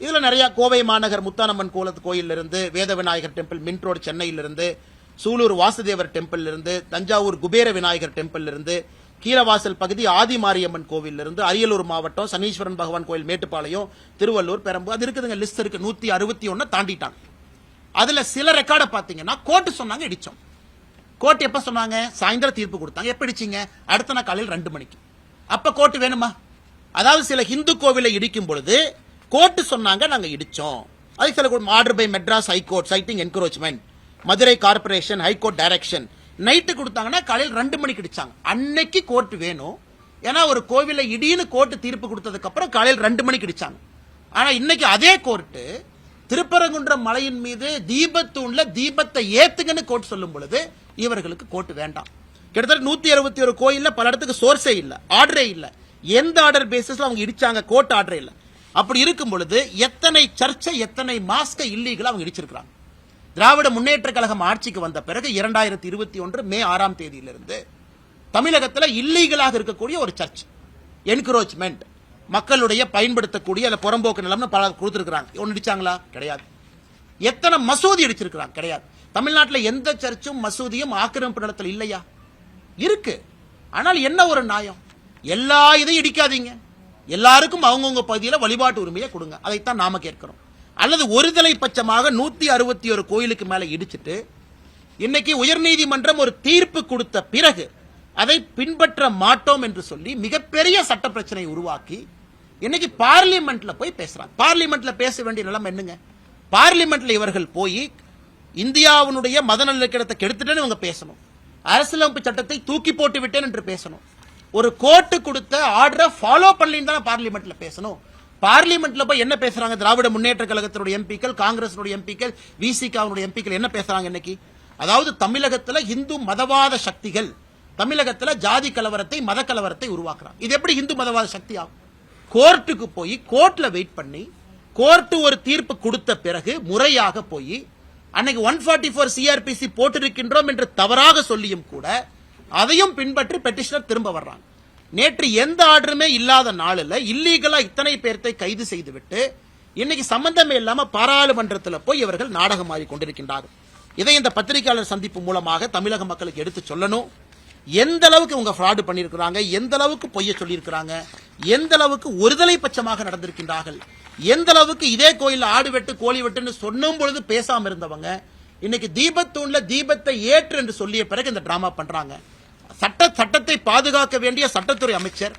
இதுல நிறைய கோவை மாநகர் முத்தானம்மன் கோயில் இருந்து, வேத விநாயகர் டெம்பிள் மின்ட் ரோடு சென்னையிலிருந்து, சூலூர் வாசுதேவர் டெம்பிள் இருந்து, தஞ்சாவூர் குபேர விநாயகர் டெம்பிள் இருந்து, கீழவாசல் பகுதி ஆதி மாரியம்மன் கோவில் இருந்து, அரியலூர் மாவட்டம் சனீஸ்வரன் பகவான் கோயில் மேட்டுப்பாளையம், திருவள்ளூர், பெரம்பூர், அது இருக்குதுங்க, லிஸ்ட் இருக்கு. 161 தாண்டிட்டாங்க. அதுல சில ரெக்கார்டை பாத்தீங்கன்னா கோர்ட் சொன்னாங்க இடிச்சோம். கோர்ட் எப்ப சொன்னாங்க? சாயந்தரம் தீர்ப்பு கொடுத்தாங்க. எப்ப இடிச்சீங்க? அடுத்த நாள் காலையில் 2 மணிக்கு. அப்ப கோர்ட் வேணுமா? அதாவது சில இந்து கோவிலை இடிக்கும் பொழுது கோர்ட் சொன்னாங்க நாங்க இடிச்சோம். அது சில order by Madras high court citing encroachment, Madurai corporation high court direction, night கொடுத்தாங்கன்னா காலையில் 2 மணிக்கு இடிச்சாங்க. அன்னைக்கு கோர்ட் வேணும். ஏன்னா ஒரு கோவில இடின்னு கோர்ட் தீர்ப்பு கொடுத்ததுக்கு அப்புறம் காலையில் 2 மணிக்கு இடிச்சாங்க. ஆனா இன்னைக்கு அதே கோர்ட் திருப்பரங்குன்றம் மலையின் மீது தீபத்தூண்ல தீபத்தை ஏத்துங்கன்னு கோர்ட் சொல்லும் பொழுது இவர்களுக்கு கோர்ட் வேண்டாம். கிட்டத்தட்ட 171 கோயில்ல பல இடத்துக்கு சோர்ஸே இல்ல, ஆர்டரே இல்ல. எந்த ஆர்டர் பேசிஸ்ல அவங்க இடிச்சாங்க? கோர்ட் ஆர்டரே இல்ல. அப்படி இருக்கும் பொழுது எத்தனை சர்ச்சை, எத்தனை மாஸ்க இல்லீகலா அவங்க இடிச்சிருக்காங்க. திராவிட முன்னேற்ற கழகம் ஆட்சிக்கு வந்த பிறகு 2021 மே 6ஆம் தேதியிலிருந்து தமிழகத்தில் இல்லீகலாக இருக்கக்கூடிய ஒரு சர்ச் என்கரோச்மெண்ட், மக்களுடைய பயன்படுத்தக்கூடிய அல்ல புறம்போக்கு நிலம்னு பல கொடுத்திருக்காங்க. ஒன்னு இடிச்சாங்களா? கிடையாது. எத்தனை மசூதி அடிச்சிருக்காங்க? கிடையாது. தமிழ்நாட்டில் எந்த சர்ச்சும் மசூதியும் ஆக்கிரமிப்பு நிலத்தில் இல்லையா? இருக்கு. ஆனால் என்ன ஒரு நியாயம்? எல்லா இதையும் இடிக்காதீங்க, எல்லாருக்கும் அவங்கவுங்க பகுதியில் வழிபாட்டு உரிமையை கொடுங்க. அதைத்தான் நாம கேட்கிறோம். அல்லது ஒருதலை பட்சமாக 161 கோயிலுக்கு மேல இடிச்சிட்டு இன்னைக்கு உயர்நீதிமன்றம் ஒரு தீர்ப்பு கொடுத்த பிறகு அதை பின்பற்ற மாட்டோம் என்று சொல்லி மிகப்பெரிய சட்ட பிரச்சனை உருவாக்கி இன்னைக்கு பார்லிமெண்ட்ல போய் பேசுறாங்க. பார்லிமெண்ட்ல பேச வேண்டிய நிலைமை என்னங்க? பார்லிமெண்ட்ல இவர்கள் போய் இந்தியாவுடைய மத நல்லிணக்கத்தை கெடுத்துட்டேன்னு இவங்க பேசணும், அரசியலமைப்பு சட்டத்தை தூக்கி போட்டு விட்டேன் என்று பேசணும், ஒரு கோர்ட்டு கொடுத்த ஆர்டரை ஃபாலோ பண்ணலின்னு தான் பார்லிமெண்ட்ல பேசணும். பார்லிமெண்ட்ல போய் என்ன பேசுறாங்க? திராவிட முன்னேற்ற கழகத்தினுடைய எம்பிக்கள், காங்கிரஸ் எம்பிக்கள், விசிகாவுடைய எம்பிக்கள் என்ன பேசுறாங்க இன்னைக்கு? அதாவது தமிழகத்தில் இந்து மதவாத சக்திகள் தமிழகத்தில் ஜாதி கலவரத்தை, மத கலவரத்தை உருவாக்குறாங்க. இது எப்படி இந்து மதவாத சக்தி ஆகும்? கோர்ட்டுக்கு போய் கோர்ட்ல வெயிட் பண்ணி கோர்ட் ஒரு தீர்ப்பு கொடுத்த பிறகு முறையாக போய் அன்னைக்கு 144 சிஆர்பிசி போட்டிருக்கின்றோம் என்று தவறாக சொல்லியும் கூட அதையும் பின்பற்றி பெட்டிஷனர் திரும்ப வர்றாங்க. நேற்று எந்த ஆர்டருமே இல்லாத நாளில் இல்லீகலா இத்தனை பேர்த்தை கைது செய்துவிட்டு இன்னைக்கு சம்பந்தமே இல்லாம பாராளுமன்றத்தில் போய் இவர்கள் நாடகம் ஆடி கொண்டிருக்கின்றார்கள். இதை இந்த பத்திரிகையாளர் சந்திப்பு மூலமாக தமிழக மக்களுக்கு எடுத்து சொல்லணும். எந்த அளவுக்கு இவங்க ஃப்ராடு பண்ணியிருக்கிறாங்க, எந்த அளவுக்கு பொய்ய சொல்லியிருக்கிறாங்க, எந்த அளவுக்கு ஒருதலை பட்சமாக நடந்திருக்கின்றார்கள், எந்த அளவுக்கு இதே கோயில் ஆடு வெட்டு கோழி வெட்டுன்னு சொன்னும் பொழுது பேசாம இருந்தவங்க இன்னைக்கு தீபத்தூண்ல தீபத்தை ஏற்று என்று சொல்லிய பிறகு இந்த டிராமா பண்றாங்க. சட்டத்தை பாதுகாக்க வேண்டிய சட்டத்துறை அமைச்சர்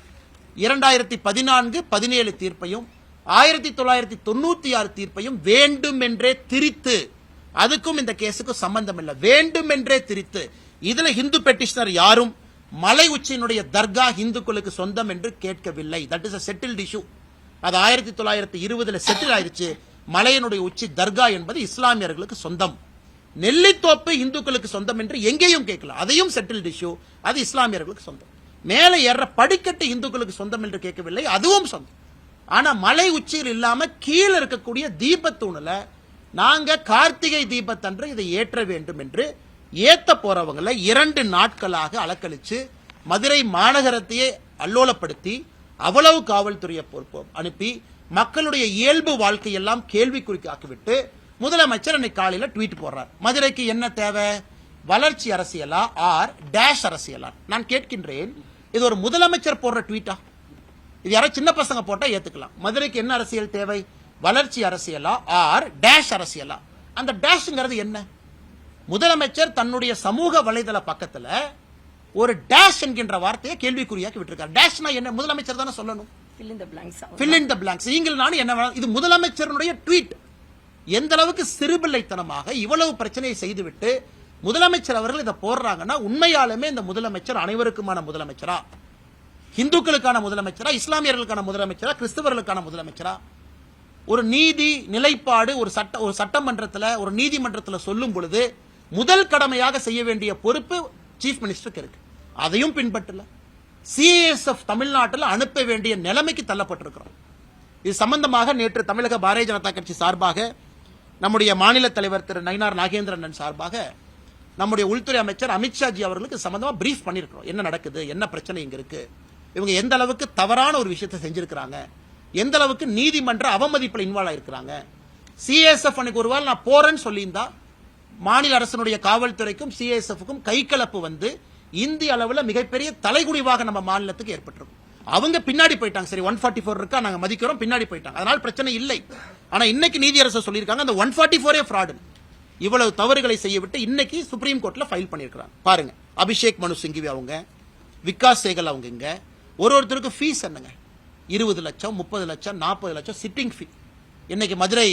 2014-17 தீர்ப்பையும் 1996 தீர்ப்பையும் வேண்டுமென்றே திரித்து, அதுக்கும் இந்த கேஸுக்கும் சம்பந்தம் இல்லை, வேண்டுமென்றே திரித்து இதுல இந்து பெட்டிஷனர் யாரும் மலை உச்சியினுடைய தர்கா இந்துக்களுக்கு சொந்தம் என்று கேட்கவில்லை. That is a settled issue. அது 1920 செட்டில் ஆயிருச்சு. மலையினுடைய உச்சி தர்கா என்பது இஸ்லாமியர்களுக்கு சொந்தம், நெல்லித்தோப்பு இந்துக்களுக்கு சொந்தம் என்று எங்கேயும் கேட்கல. அதையும் செட்டில்ட் இஷ்யூ, அது இஸ்லாமியர்களுக்கு சொந்தம். மேலே ஏற படிக்கட்டு இந்துக்களுக்கு சொந்தம் என்று கேட்கவில்லை, அதுவும் சொந்தம். ஆனா மலை உச்சியில் இல்லாம கீழே இருக்கக்கூடிய தீபத்தூணுல நாங்க கார்த்திகை தீபத்தன்று இதை ஏற்ற வேண்டும் என்று ஏத்த போறவங்களை 2 நாட்களாக அலக்கழிச்சு மதுரை மாநகரத்தையே அல்லோலப்படுத்தி அவ்வளவு காவல்துறையை அனுப்பி மக்களுடைய இயல்பு வாழ்க்கையெல்லாம் கேள்விக்குறிக்காக்கிவிட்டு முதலமைச்சர் அன்னைக்கு காலையில ட்வீட் போடுறார். மதுரைக்கு என்ன தேவை? வளர்ச்சி அரசியலா ஆர் டேஷ் அரசியலா? நான் கேட்கின்றேன், இது ஒரு முதலமைச்சர் போடுற ட்வீட்டா? இது யாரோ சின்ன பசங்க போட்டா ஏத்துக்கலாம். மதுரைக்கு என்ன அரசியல் தேவை? வளர்ச்சி அரசியலா ஆர் டேஷ் அரசியலா? அந்த டேஷ்ங்கிறது என்ன? முதலமைச்சர் தன்னுடைய சமூக வலைதள பக்கத்துல ஒரு டேஷ் என்கின்ற வார்த்தையை கேள்விக்குறியாக்கி விட்டிருக்கார். டேஷ்னா என்ன? முதலமைச்சர் தானே சொல்லணும். fill in the blanks. நீங்கள் நானும் என்ன? இது முதலமைச்சருடைய ட்வீட். எந்த அளவுக்கு சிறுபிள்ளைத்தனமாக இவ்வளவு பிரச்சனையை செய்துவிட்டு முதலமைச்சர் அவர்கள் இதை போடுறாங்கன்னா உண்மையாலுமே இந்த முதலமைச்சர் அனைவருக்குமான முதலமைச்சரா, இந்துக்களுக்கான முதலமைச்சரா, இஸ்லாமியர்களுக்கான முதலமைச்சரா, கிறிஸ்தவர்களுக்கான முதலமைச்சரா? ஒரு நீதி நிலைப்பாடு ஒரு சட்டமன்றத்தில் ஒரு நீதிமன்றத்தில் சொல்லும் பொழுது முதல் கடமையாக செய்ய வேண்டிய பொறுப்பு சீஃப் மினிஸ்டருக்கு இருக்கு. அதையும் பின்பற்றல. சிஎஸ்எஃப் தமிழ்நாட்டில் அனுப்ப வேண்டிய நிலைமைக்கு தள்ளப்பட்டிருக்கிறோம். இது சம்பந்தமாக நேற்று தமிழக பாரதிய ஜனதா கட்சி சார்பாக நம்முடைய மாநில தலைவர் திரு நயினார் நாகேந்திரன் சார்பாக நம்முடைய உள்துறை அமைச்சர் அமித்ஷாஜி அவர்களுக்கு சம்பந்தமா பிரீஃப் பண்ணிருக்கிறோம். என்ன நடக்குது, என்ன பிரச்சனை இங்க இருக்கு, இவங்க எந்த அளவுக்கு தவறான ஒரு விஷயத்தை செஞ்சிருக்கிறாங்க, எந்த அளவுக்கு நீதிமன்ற அவமதிப்பில் இன்வால்வ் ஆயிருக்கிறாங்க. சிஎஸ்எஃப் அன்னைக்கு ஒருவேளை நான் போறேன்னு சொல்லியிருந்தா மாநில அரசனுடைய காவல்துறைக்கும் சிஎஸ்எஃப்க்கும் கைகலப்பு வந்து இந்திய அளவில் மிகப்பெரிய தலைகுடிவாக நம்ம மாநிலத்துக்கு ஏற்பட்டிருக்கும். அவங்க பின்னாடி போயிட்டாங்க. சரி 144 இருக்கா, நாங்க மதிக்கிறோம், பின்னாடி போயிட்டாங்க, அதனால பிரச்சனை இல்லை. ஆனா இன்னைக்கு நீதியரசர் சொல்லியிருக்காங்க அந்த 144 ஃப்ராடு. இவ்வளவு தவறுகளை செய்யவிட்டு இன்னைக்கு சுப்ரீம் கோர்ட்ல ஃபைல் பண்ணிருக்காங்க. பாருங்க, அபிஷேக் மனு சிங்கிவி அவங்க, விகாஸ் சேகல் அவங்க, இங்க ஒருத்தருக்கு ஃபீஸ் என்னங்க? 20 லட்சம், 30 லட்சம், 40 லட்சம் சிட்டிங் ஃபீ. இன்னைக்கு மதுரை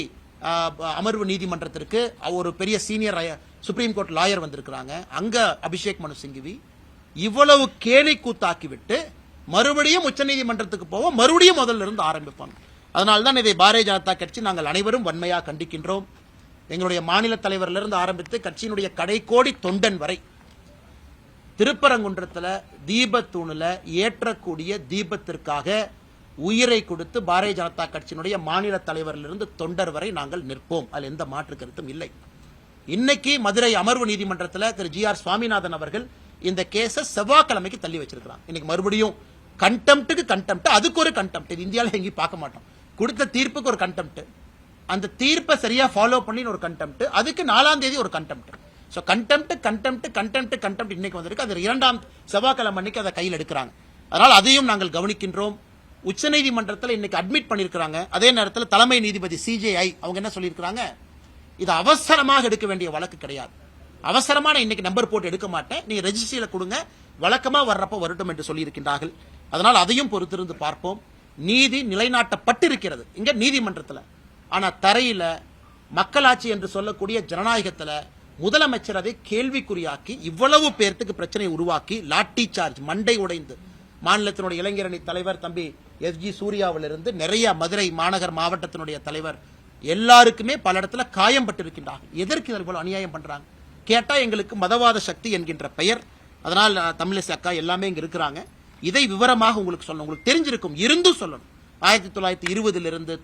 அமர்வு நீதிமன்றத்திற்கு ஒரு பெரிய சீனியர் சுப்ரீம் கோர்ட் லாயர் வந்திருக்கிறாங்க, அங்க அபிஷேக் மனு சிங்வி. இவ்வளவு கேலி கூத்தாக்கி விட்டு மறுபடியும் உச்சநீதிமன்றத்துக்கு போவோம், மறுபடியும் முதல்ல இருந்து ஆரம்பிப்பாங்க. அதனால்தான் இதை பாரதிய ஜனதா கட்சி நாங்கள் அனைவரும் வன்மையாக கண்டிக்கின்றோம். எங்களுடைய மாநில தலைவரிலிருந்து ஆரம்பித்து கட்சியினுடைய கடைக்கோடி தொண்டன் வரை திருப்பரங்குன்றத்தில் தீபத்தூணில் ஏற்றக்கூடிய தீபத்திற்காக உயிரை கொடுத்து பாரதிய ஜனதா கட்சியினுடைய மாநில தலைவரிலிருந்து தொண்டர் வரை நாங்கள் நிற்போம். அதில் எந்த மாற்று கருத்தும் இல்லை. இன்னைக்கு மதுரை அமர்வு நீதிமன்றத்தில் திரு ஜி.ஆர். சுவாமிநாதன் அவர்கள் இந்த கேஸை செவ்வாய்க்கிழமைக்கு தள்ளி வச்சிருக்கிறாங்க. இன்னைக்கு மறுபடியும் கண்டெம்ட்டுக்கு கண்டெம்ட், அதுக்கு ஒரு கண்டெம்ட். இது இந்தியாவில் எங்கேயும் பார்க்க மாட்டோம். கொடுத்த தீர்ப்புக்கு ஒரு கண்டெம்ட், அந்த தீர்ப்பை சரியா ஃபாலோ பண்ணி ஒரு கண்டெம்ட், அதுக்கு 4ஆம் தேதி ஒரு கண்டெம்ட். ஸோ கண்டெம்ட் இன்னைக்கு வந்திருக்கு. அது 2ஆம் செவ்வாய்க்கிழமை அன்னைக்கு அதை கையில் எடுக்கிறாங்க. அதனால் அதையும் நாங்கள் கவனிக்கின்றோம். உச்சநீதிமன்றத்தில் இன்னைக்கு அட்மிட் பண்ணியிருக்கிறாங்க. அதே நேரத்தில் தலைமை நீதிபதி சிஜேஐ அவங்க என்ன சொல்லியிருக்கிறாங்க, இது அவசரமாக எடுக்க வேண்டிய வழக்கு கிடையாது, அவசரமான இன்னைக்கு நம்பர் போட்டு எடுக்க மாட்டேன், நீங்க ரெஜிஸ்ட்ரியில கொடுங்க, வழக்கமா வர்றப்ப வரட்டும் என்று சொல்லியிருக்கின்றார்கள். அதனால் அதையும் பொறுத்திருந்து பார்ப்போம். நீதி நிலைநாட்டப்பட்டிருக்கிறது இங்க நீதிமன்றத்தில். ஆனா தரையில மக்களாட்சி என்று சொல்லக்கூடிய ஜனநாயகத்தில் முதலமைச்சர் அதை கேள்விக்குறியாக்கி இவ்வளவு பேர்த்துக்கு பிரச்சனை உருவாக்கி லாட்டி சார்ஜ் மண்டை உடைந்து மாநிலத்தினுடைய இளைஞரணி தலைவர் தம்பி எஸ்.ஜி. சூர்யாவிலிருந்து நிறைய மதுரை மாநகர் மாவட்டத்தினுடைய தலைவர் எல்லாருக்குமே பல இடத்துல காயம் பட்டிருக்கின்றார்கள். எதற்கு இது போல அநியாயம் பண்றாங்க கேட்டா எங்களுக்கு மதவாத சக்தி என்கின்ற பெயர். அதனால் தமிழிசை அக்கா எல்லாமே இங்க இருக்கிறாங்க. இதை விவரமாக உங்களுக்கு சொல்லணும், உங்களுக்கு தெரிஞ்சிருக்கும், இருந்தும் சொல்லணும். 1920 96,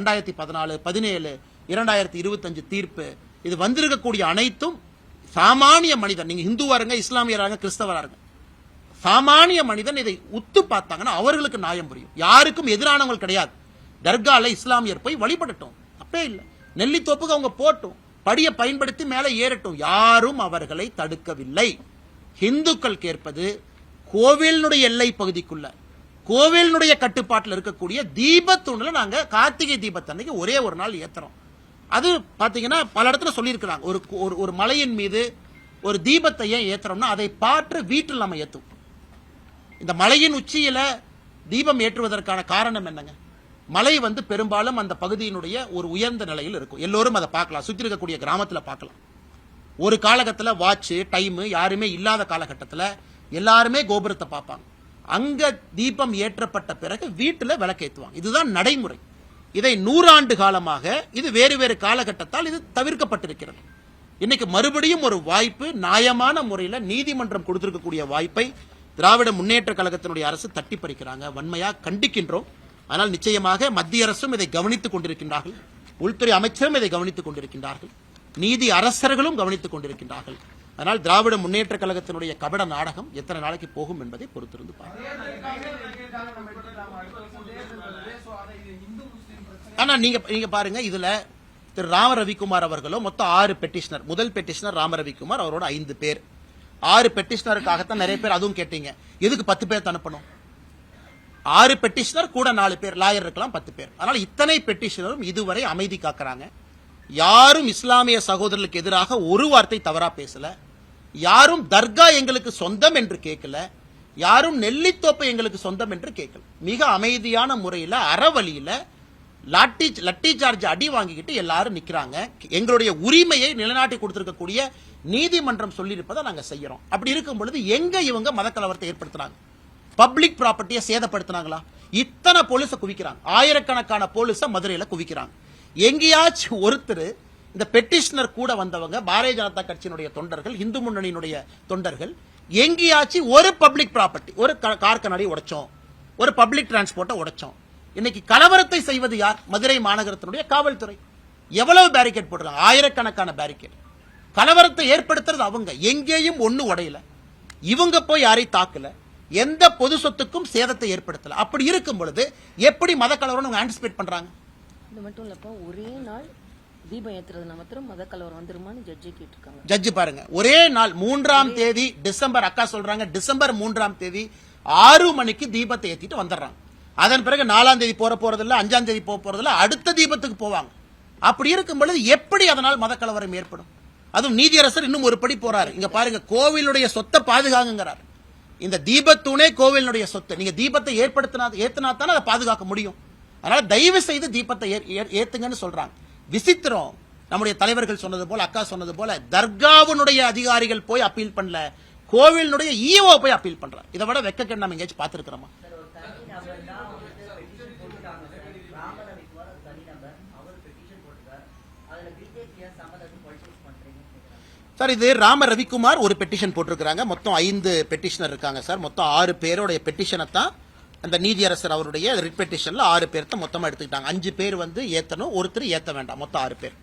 2014, 17, 2025 தீர்ப்பு, இது வந்திருக்கக்கூடிய அனைத்தும் சாமானிய மனிதன், நீங்க இந்துவாருங்க, இஸ்லாமியராங்க, கிறிஸ்தவராங்க, சாமானிய மனிதன் இதை உத்து பார்த்தாங்கன்னா அவர்களுக்கு நியாயம் புரியும். யாருக்கும் எதிரானவங்க கிடையாது. தர்கால இஸ்லாமியர் போய் வழிபடட்டும், அப்பே இல்லை. நெல்லித்தோப்புக்கு அவங்க போட்டும், படியை பயன்படுத்தி மேலே ஏறட்டும், யாரும் அவர்களை தடுக்கவில்லை. இந்துக்கள் கேட்பது கோவிலுடைய எல்லை பகுதிக்குள்ள கோவிலுடைய கட்டுப்பாட்டில் இருக்கக்கூடிய தீபத்தூண்ல நாங்க கார்த்திகை தீபத்தன்னைக்கு ஒரே ஒரு நாள் ஏத்துறோம். அது பாத்தீங்கன்னா பல இடத்துல சொல்லியிருக்கிறாங்க, ஒரு மலையின் மீது ஒரு தீபத்தை ஏன் ஏத்துறோம்னா அதை பார்த்து வீட்டில் நம்ம ஏத்துவோம். இந்த மலையின் உச்சியில தீபம் ஏற்றுவதற்கான காரணம் என்னங்க, மலை பெரும்பாலும் அந்த பகுதியினுடைய ஒரு உயர்ந்த நிலையில் இருக்கும். எல்லோரும் அதை பார்க்கலாம், சுற்றி இருக்கக்கூடிய கிராமத்தில் பார்க்கலாம். ஒரு காலகட்டத்தில் வாட்ச் டைம் யாருமே இல்லாத காலகட்டத்தில் எல்லாருமே கோபுரத்தை பார்ப்பாங்க. அங்க தீபம் ஏற்றப்பட்ட பிறகு வீட்டில் விளக்கேற்றுவாங்க. இதுதான் நடைமுறை. இதை 100 ஆண்டு காலமாக இது வேறு வேறு காலகட்டத்தால் இது தவிர்க்கப்பட்டிருக்கிறது. இன்னைக்கு மறுபடியும் ஒரு வாய்ப்பு, நியாயமான முறையில் நீதிமன்றம் கொடுத்திருக்கக்கூடிய வாய்ப்பை திராவிட முன்னேற்ற கழகத்தினுடைய அரசு தட்டி பறிக்கிறாங்க. வன்மையாக கண்டிக்கின்றோம். ஆனால் நிச்சயமாக மத்திய அரசும் இதை கவனித்துக் கொண்டிருக்கின்றார்கள், உள்துறை அமைச்சரும் இதை கவனித்துக் கொண்டிருக்கின்றார்கள், நீதி அரசர்களும் கவனித்துக் கொண்டிருக்கின்றார்கள். அதனால் திராவிட முன்னேற்ற கழகத்தினுடைய கபட நாடகம் எத்தனை நாளைக்கு போகும் என்பதை பொறுத்திருந்து ஆனா நீங்க பாருங்க, இதுல திரு ராம ரவிக்குமார் அவர்களும் மொத்தம் 6 பெட்டிஷனர். முதல் பெட்டிஷனர் ராம ரவிக்குமார், அவரோட 5 பேர். 6 பெட்டிஷனருக்காகத்தான் நிறைய பேர் அதுவும் கேட்டீங்க, எதுக்கு 10 பேர் அனுப்பணும்? 6 பெட்டிஷனர் கூட 4 பேர், லாயர் இருக்கலாம் 10 பேர். அதனால இத்தனை பெட்டிஷனரும் இதுவரை அமைதி காக்குறாங்க. யாரும் இஸ்லாமிய சகோதரர்களுக்கு எதிராக ஒரு வார்த்தை தவறா பேசல, யாரும் தர்கா எங்களுக்கு சொந்தம் என்று கேட்கல, யாரும் நெல்லித்தோப்பை எங்களுக்கு சொந்தம் என்று கேட்கல. மிக அமைதியான முறையில் அறவழியில லட்டி சார்ஜ் அடி வாங்கிக்கிட்டு எல்லாரும் நிக்கிறாங்க. எங்களுடைய உரிமையை நிலைநாட்டி கொடுத்திருக்கக்கூடிய நீதிமன்றம் சொல்லியிருப்பதை நாங்க செய்யறோம். அப்படி இருக்கும் பொழுது எங்க இவங்க மதக்கலவரத்தை ஏற்படுத்துறாங்க? பப்ளிக் ப்ராப்பர்ட்டியை சேதப்படுத்தினாங்களா? இத்தனை போலீஸ குவிக்கிறாங்க, ஆயிரக்கணக்கான போலீஸ மதுரையில குவிக்கிறாங்க. எங்கேயாச்சும் ஒருத்தர் இந்த பெட்டிஷனர் கூட வந்தவங்க பாரதிய ஜனதா கட்சியினுடைய தொண்டர்கள், இந்து முன்னணியினுடைய தொண்டர்கள், எங்கேயாச்சும் ஒரு பப்ளிக் ப்ராப்பர்ட்டி, ஒரு கார் கண்ணாடி உடைச்சோம், ஒரு பப்ளிக் டிரான்ஸ்போர்ட்டை உடைச்சோம்? இன்னைக்கு கலவரத்தை செய்வது யார்? மதுரை மாநகரத்தினுடைய காவல்துறை. எவ்வளவு பேரிகேட் போடுறாங்க? ஆயிரக்கணக்கான பேரிகேட். கலவரத்தை ஏற்படுத்துறது அவங்க. எங்கேயும் ஒண்ணு உடையல, இவங்க போய் யாரையும் தாக்கல, எந்த பொது சொத்துக்கும் சேதத்தை ஏற்படுத்தல. அப்படி இருக்கும் பொழுது எப்படி மத கலவரம் ஆன்டிசிபேட் பண்றாங்க? இது மட்டும் இல்லப்பா, ஒரே நாள் தீபம் ஏத்துறது மாத்திரம் மத கலவரம் வந்துருமான்னு ஜட்ஜி கேட்டிருக்காங்க. ஜட்ஜி பாருங்க, ஒரே நாள் 3ஆம் தேதி டிசம்பர், அக்கா சொல்றாங்க டிசம்பர் 3ஆம் தேதி 6 மணிக்கு தீபத்தை ஏத்திட்டு வந்துடுறாங்க. அதன் பிறகு 4ஆம் தேதி போறதில்ல, 5ஆம் தேதி போறதில்ல, அடுத்த தீபத்துக்கு போவாங்க. அப்படி இருக்கும் பொழுது எப்படி அதனால் மத கலவரம் ஏற்படும்? அதுவும் நீதியரசர் இன்னும் ஒரு படி போறாரு. இங்க பாருங்க, கோவிலுடைய சொத்தை பாதுகாங்கிறார். இந்த தீபத்தூணே கோவிலுடைய சொத்து. நீங்க தீபத்தை ஏத்தினா அதை பாதுகாக்க முடியும். அதனால தயவு செய்து தீபத்தை ஏத்துங்கன்னு சொல்றாங்க. விசித்திரம், நம்முடைய தலைவர்கள் சொன்னது போல, அக்கா சொன்னது போல, தர்காவினுடைய அதிகாரிகள் போய் அப்பீல் பண்ணல, கோவிலினுடைய ஈஓ போய் அப்பீல் பண்றாங்க. இதை விட வெக்கக்கேடு நம்ம எங்கேயாச்சும் பார்த்திருக்கிறோமா? சார், இது ராம ரவிக்குமார் ஒரு பெட்டிஷன் போட்டிருக்கிறாங்க. மொத்தம் 5 பெட்டிஷனர் இருக்காங்க சார். மொத்தம் 6 பேருடைய பெட்டிஷனை தான் அந்த நீதியரசர் அவருடைய ரிட் பெட்டிஷன்ல 6 பேர் தான் மொத்தமா எடுத்துக்கிட்டாங்க. 5 பேர் வந்து ஏத்தணும், ஒருத்தர் ஏத்த வேண்டாம், மொத்தம் 6 பேர்.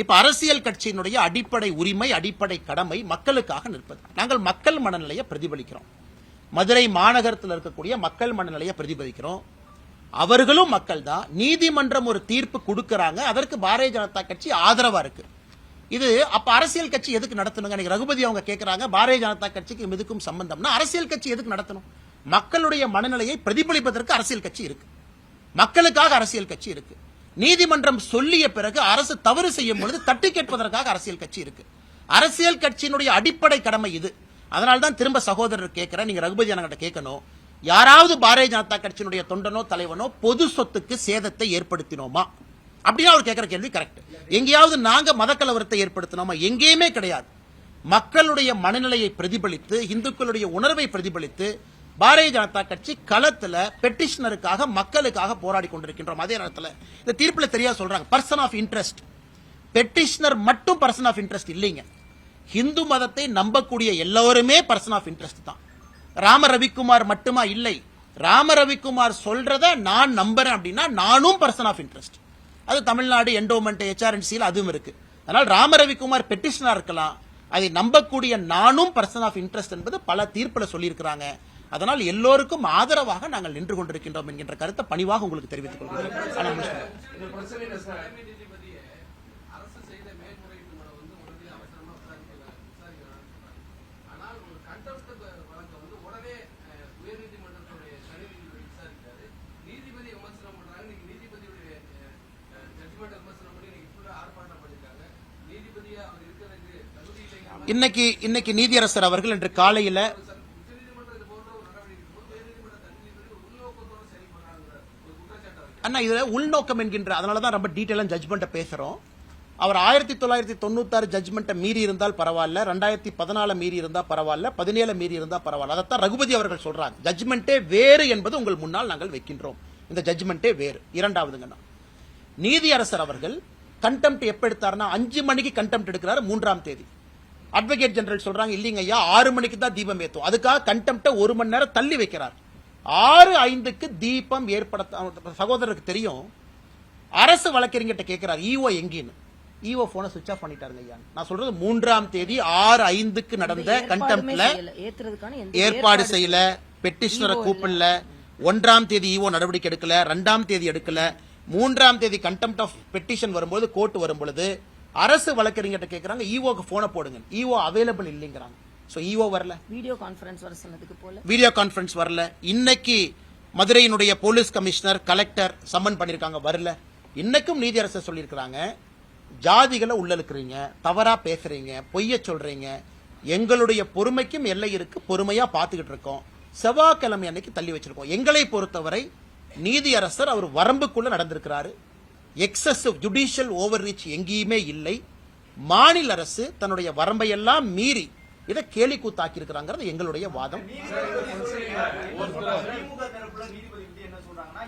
இப்ப அரசியல் கட்சியினுடைய அடிப்படை உரிமை, அடிப்படை கடமை மக்களுக்காக நிற்பது. நாங்கள் மக்கள் மனநிலையை பிரதிபலிக்கிறோம். மதுரை மாநகரத்தில் இருக்கக்கூடிய மக்கள் மனநிலையை பிரதிபலிக்கிறோம். அவர்களும் மக்கள் தான். நீதிமன்றம் ஒரு தீர்ப்பு கொடுக்கறாங்க, அதற்கு பாரதிய ஜனதா கட்சி ஆதரவா இருக்கு. இது அப்ப அரசியல் கட்சி எதுக்கு நடத்தணுங்க? ரகுபதி அவங்க கேட்கறாங்க, பாரதிய ஜனதா கட்சிக்கு இதுக்கும் சம்பந்தம்னா அரசியல் கட்சி எதுக்கு நடத்தணும்? மக்களுடைய மனநிலையை பிரதிபலிப்பதற்கு அரசியல் கட்சி இருக்கு, மக்களுக்காக அரசியல் கட்சி இருக்கு. நீதிமன்றம் சொல்லிய பிறகு அரசு தவறு செய்யும் பொழுது தட்டி கேட்பதற்காக அரசியல் கட்சி இருக்கு. அரசியல் கட்சியினுடைய அடிப்படை கடமை இது. அதனால்தான் திரும்ப சகோதரர் கேட்கிறேன், நீங்க ரகுபதி அண்ணங்கிட்ட கேட்கணும், யாராவது பாரதிய ஜனதா கட்சியினுடைய தொண்டனோ தலைவனோ பொது சொத்துக்கு சேதத்தை ஏற்படுத்தினோமா அப்படின்னா அவர் கேட்கிற கேள்வி கரெக்ட். எங்கேயாவது நாங்க மதக்கலவரத்தை ஏற்படுத்தினோமா? எங்கேயுமே கிடையாது. மக்களுடைய மனநிலையை பிரதிபலித்து, இந்துக்களுடைய உணர்வை பிரதிபலித்து பாரதிய ஜனதா கட்சி களத்துல பெட்டிஷனருக்காக, மக்களுக்காக போராடி கொண்டிருக்கின்றோம். அதே நேரத்தில் இந்த தீர்ப்புல தெரியா சொல்றாங்க, பர்சன் ஆஃப் இன்ட்ரெஸ்ட். பெட்டிஷனர் மட்டும் பர்சன் ஆஃப் இன்ட்ரெஸ்ட் இல்லைங்க. இந்து மதத்தை நம்பக்கூடிய எல்லோருமே பர்சன் ஆஃப் இன்ட்ரெஸ்ட் தான். ராம ரவிக்குமார் மட்டுமா? இல்லை. ராம ரவிக்குமார் சொல்றத நான் நம்புறேன் அப்படின்னா நானும் பர்சன் ஆஃப் இன்ட்ரெஸ்ட். அது தமிழ்நாடு என்டோமெண்ட் HRNC அதுவும் இருக்கு. அதனால் ராம ரவிக்குமார் பெட்டிஷனா இருக்கலாம், அதை நம்பக்கூடிய நானும் பர்சன் ஆஃப் இன்ட்ரெஸ்ட் என்பது பல தீர்ப்புல சொல்லியிருக்கிறாங்க. அதனால் எல்லோருக்கும் ஆதரவாக நாங்கள் நின்று கொண்டிருக்கின்றோம் என்கின்ற கருத்தை பணிவாக உங்களுக்கு தெரிவித்துக் கொள்கிறேன். இன்னைக்கு நீதியரசர் அவர்கள் இன்று காலையில அண்ணா இதுல உள்நோக்கம் என்கின்ற, அதனாலதான் ரொம்ப டீட்டெயிலா ஜட்ஜ்மெண்ட்டை பேசுறோம். அவர் 1996 ஜட்ஜ்மெண்ட்டை மீறி இருந்தால் பரவாயில்ல, 2014 மீறி இருந்தா பரவாயில்ல, 17 மீறி இருந்தா பரவாயில்ல. அதைத்தான் ரகுபதி அவர்கள் சொல்றாங்க. ஜட்ஜ்மெண்ட்டே வேறு என்பது உங்கள் முன்னால் நாங்கள் வைக்கின்றோம். இந்த ஜட்ஜ்மெண்ட்டே வேறு. இரண்டாவதுங்கண்ணா, நீதியரசர் அவர்கள் கண்டெம்ட் எப்ப எடுத்தாருன்னா 5 மணிக்கு கண்டெம்ட் எடுக்கிறாரு 3ஆம் தேதி. அட்வொகேட் ஜெனரல் சொல்றாங்க, இல்லைங்க ஐயா 6 மணிக்கு தான் தீபம் ஏத்தும். அதுக்காக கண்டெம்ட்டை 1 மணி நேரம் தள்ளி வைக்கிறார். 6:05க்கு தீபம் ஏற்படுத்த சகோதரருக்கு தெரியும். அரசு வழக்கறிஞர்கிட்ட கேட்கிறார், ஈஓ எங்கேன்னு. ஈஓ போனை சுவிட்ச் ஆஃப் பண்ணிட்டாருங்க ஐயா. நான் சொல்றது 3ஆம் தேதி 6:05க்கு நடந்த கண்டெம்ட்ல ஏற்பாடு செய்யல, பெட்டிஷனரை கூப்பிடல, 1ஆம் தேதி ஈஓ நடவடிக்கை எடுக்கல, 2ஆம் தேதி எடுக்கல, 3ஆம் தேதி கண்டெம்ட் ஆஃப் பெட்டிஷன் வரும்போது, கோர்ட் வரும்பொழுது அரசு வழக்கறிஞர்கிட்ட கேட்கறாங்க, ஈஓக்கு போனை போடுங்க. ஈஓ அவைலபிள் இல்லைங்கிறாங்க. சோ ஈஓ வரல, வீடியோ கான்ஃபரன்ஸ் வர சொன்னதுக்கு போல வீடியோ கான்ஃபரன்ஸ் வரல. இன்னைக்கு மதுரையினுடைய போலீஸ் கமிஷனர், கலெக்டர் சம்மன் பண்ணிருக்காங்க, வரல. இன்னைக்கும் நீதியரசர் சொல்லியிருக்கிறாங்க, ஜாதிகளை உள்ளலுக்குறீங்க, தவறா பேசுறீங்க, பொய்ய சொல்றீங்க, எங்களுடைய பொறுமைக்கும் எல்லை இருக்கு, பொறுமையா பாத்துக்கிட்டு இருக்கோம், செவ்வாய்க்கிழமை அன்னைக்கு தள்ளி வச்சிருக்கோம். எங்களை பொறுத்தவரை நீதியரசர் அவர் வரம்புக்குள்ள நடந்திருக்கிறாரு. எக்ஸசிவ் ஜுடிஷியல் ஓவர் ரீச் எங்கேயுமே இல்லை. மாநில அரசு தன்னுடைய வரம்பை எல்லாம் மீறி இதை கேலி கூத்தாக்கி இருக்கிறாங்கிறது எங்களுடைய வாதம்.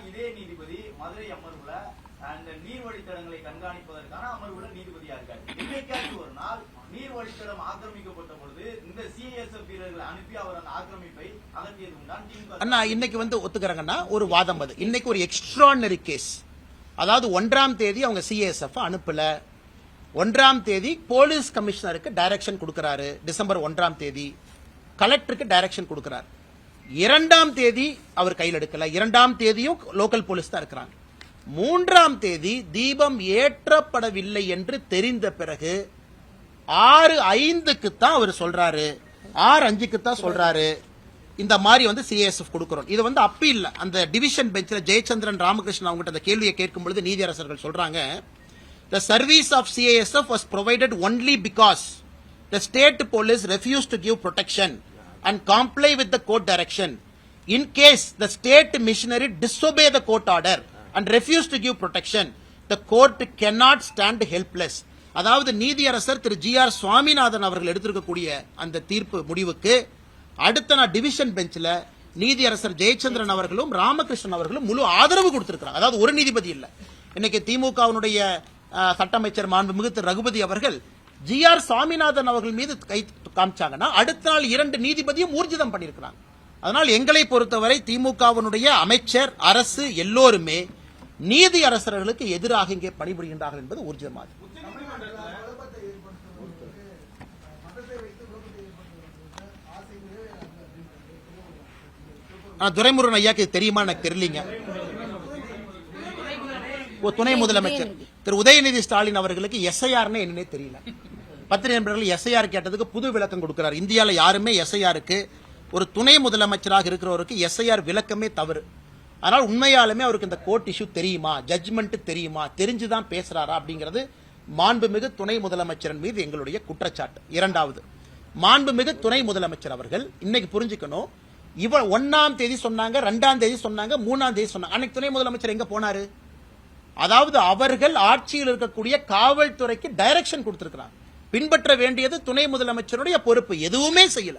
இதே நீதிபதி மதுரை அமர்வுல அந்த நீர்வழித்தடங்களை கண்காணிப்பதற்கான அமர்வுல நீதிபதியா இருக்காரு. இன்னைக்காச்சும் ஒரு நாள் நீர்வழித்தடம் ஆக்கிரமிக்கப்பட்ட பொழுது இந்த CISF வீரர்களை அனுப்பி அவர் அந்த ஆக்கிரமிப்பை அகற்றியது உண்டான். அண்ணா இன்னைக்கு வந்து ஒத்துக்கிறாங்கன்னா ஒரு வாதம் அது. இன்னைக்கு ஒரு எக்ஸ்ட்ரானரி கேஸ். அதாவது 1ஆம் தேதி அவங்க CISF அனுப்பல, 1ஆம் தேதி போலீஸ் கமிஷனருக்கு டைரக்ஷன் கொடுக்கிறாரு, டிசம்பர் 1ஆம் தேதி கலெக்டருக்கு டைரக்ஷன் கொடுக்கிறார். 2ஆம் தேதி அவர் கையில் எடுக்கல, 2ஆம் தேதியும் லோக்கல் போலீஸ் தான் இருக்கிறாங்க. 3ஆம் தேதி தீபம் ஏற்றப்படவில்லை என்று தெரிந்த பிறகு 6:05க்கு தான் அவர் சொல்றாரு, 6:05க்கு தான் சொல்றாரு இந்த மாதிரி வந்து CISF கொடுக்கிறோம். இது வந்து அப்பீல் அந்த டிவிஷன் பெஞ்சில் ஜெயச்சந்திரன் ராமகிருஷ்ணன் அவங்ககிட்ட அந்த கேள்வியை கேட்கும் பொழுது நீதியரசர்கள் சொல்றாங்க, the service of CISF was provided only because the state police refused to give protection and comply with the court direction. In case the state missionary disobey the court order and refuse to give protection, the court cannot stand helpless. அதாவது நீதியரசர் திரு GR Swaminathan அவர்கள் எடுத்திருக்கக்கூடிய அந்த தீர்ப்பு முடிவுக்கு அடுத்த நாள் division பெஞ்சில் நீதியரசர் ஜெயச்சந்திரன் அவர்களும் ராமகிருஷ்ணன் அவர்களும் முழு ஆதரவு கொடுத்திருக்கிறாங்க. அதாவது ஒரு நீதிபதி இல்ல. இன்னைக்கு திமுகவினுடைய சட்ட அமைச்சர் மாண்புமிகு திரு ரகுபதி அவர்கள் GR சுவாமிநாதன் அவர்கள் மீது கை காமிச்சாங்கன்னா அடுத்த நாள் 2 நீதிபதியும் ஊர்ஜிதம் பண்ணியிருக்கிறாங்க. அதனால் எங்களை பொறுத்தவரை திமுகவினுடைய அமைச்சர் அரசு எல்லோருமே நீதி அரசர்களுக்கு எதிராக இங்கே பணிபுரிகின்றார்கள் என்பது ஊர்ஜிதமாகும். துரைமுருகன் ஐயாக்கு தெரியுமா எனக்கு தெரியலீங்க. துணை முதலமைச்சர் திரு உதயநிதி ஸ்டாலின் அவர்களுக்கு எஸ்ஐஆர்னு என்னன்னே தெரியல. பத்திரிகை நண்பர்கள் எஸ்ஐஆர் கேட்டதுக்கு புது விளக்கம் கொடுக்கிறார். இந்தியாவில் யாருமே எஸ்ஐஆருக்கு ஒரு துணை முதலமைச்சராக இருக்கிறவருக்கு எஸ்ஐஆர் விளக்கமே தவறு. ஆனால் உண்மையாலுமே அவருக்கு இந்த கோர்ட் இஷ்யூ தெரியுமா, ஜட்ஜ்மெண்ட் தெரியுமா, தெரிஞ்சுதான் பேசுறாரா அப்படிங்கிறது மாண்புமிகு துணை முதலமைச்சரின் மீது எங்களுடைய குற்றச்சாட்டு. இரண்டாவது, மாண்புமிகு துணை முதலமைச்சர் அவர்கள் இன்னைக்கு புரிஞ்சுக்கணும், 1ஆம் தேதி சொன்னாங்க, 2ஆம் தேதி சொன்னாங்க, 3ஆம் தேதி சொன்னாங்க. அன்னைக்கு துணை முதலமைச்சர் எங்க போனாரு? அதாவது அவர்கள் ஆட்சியில் இருக்கக்கூடிய காவல்துறைக்கு டைரக்ஷன் கொடுத்திருக்கிறாங்க. பின்பற்ற வேண்டியது துணை முதலமைச்சருடைய பொறுப்பு. எதுவுமே செய்யல.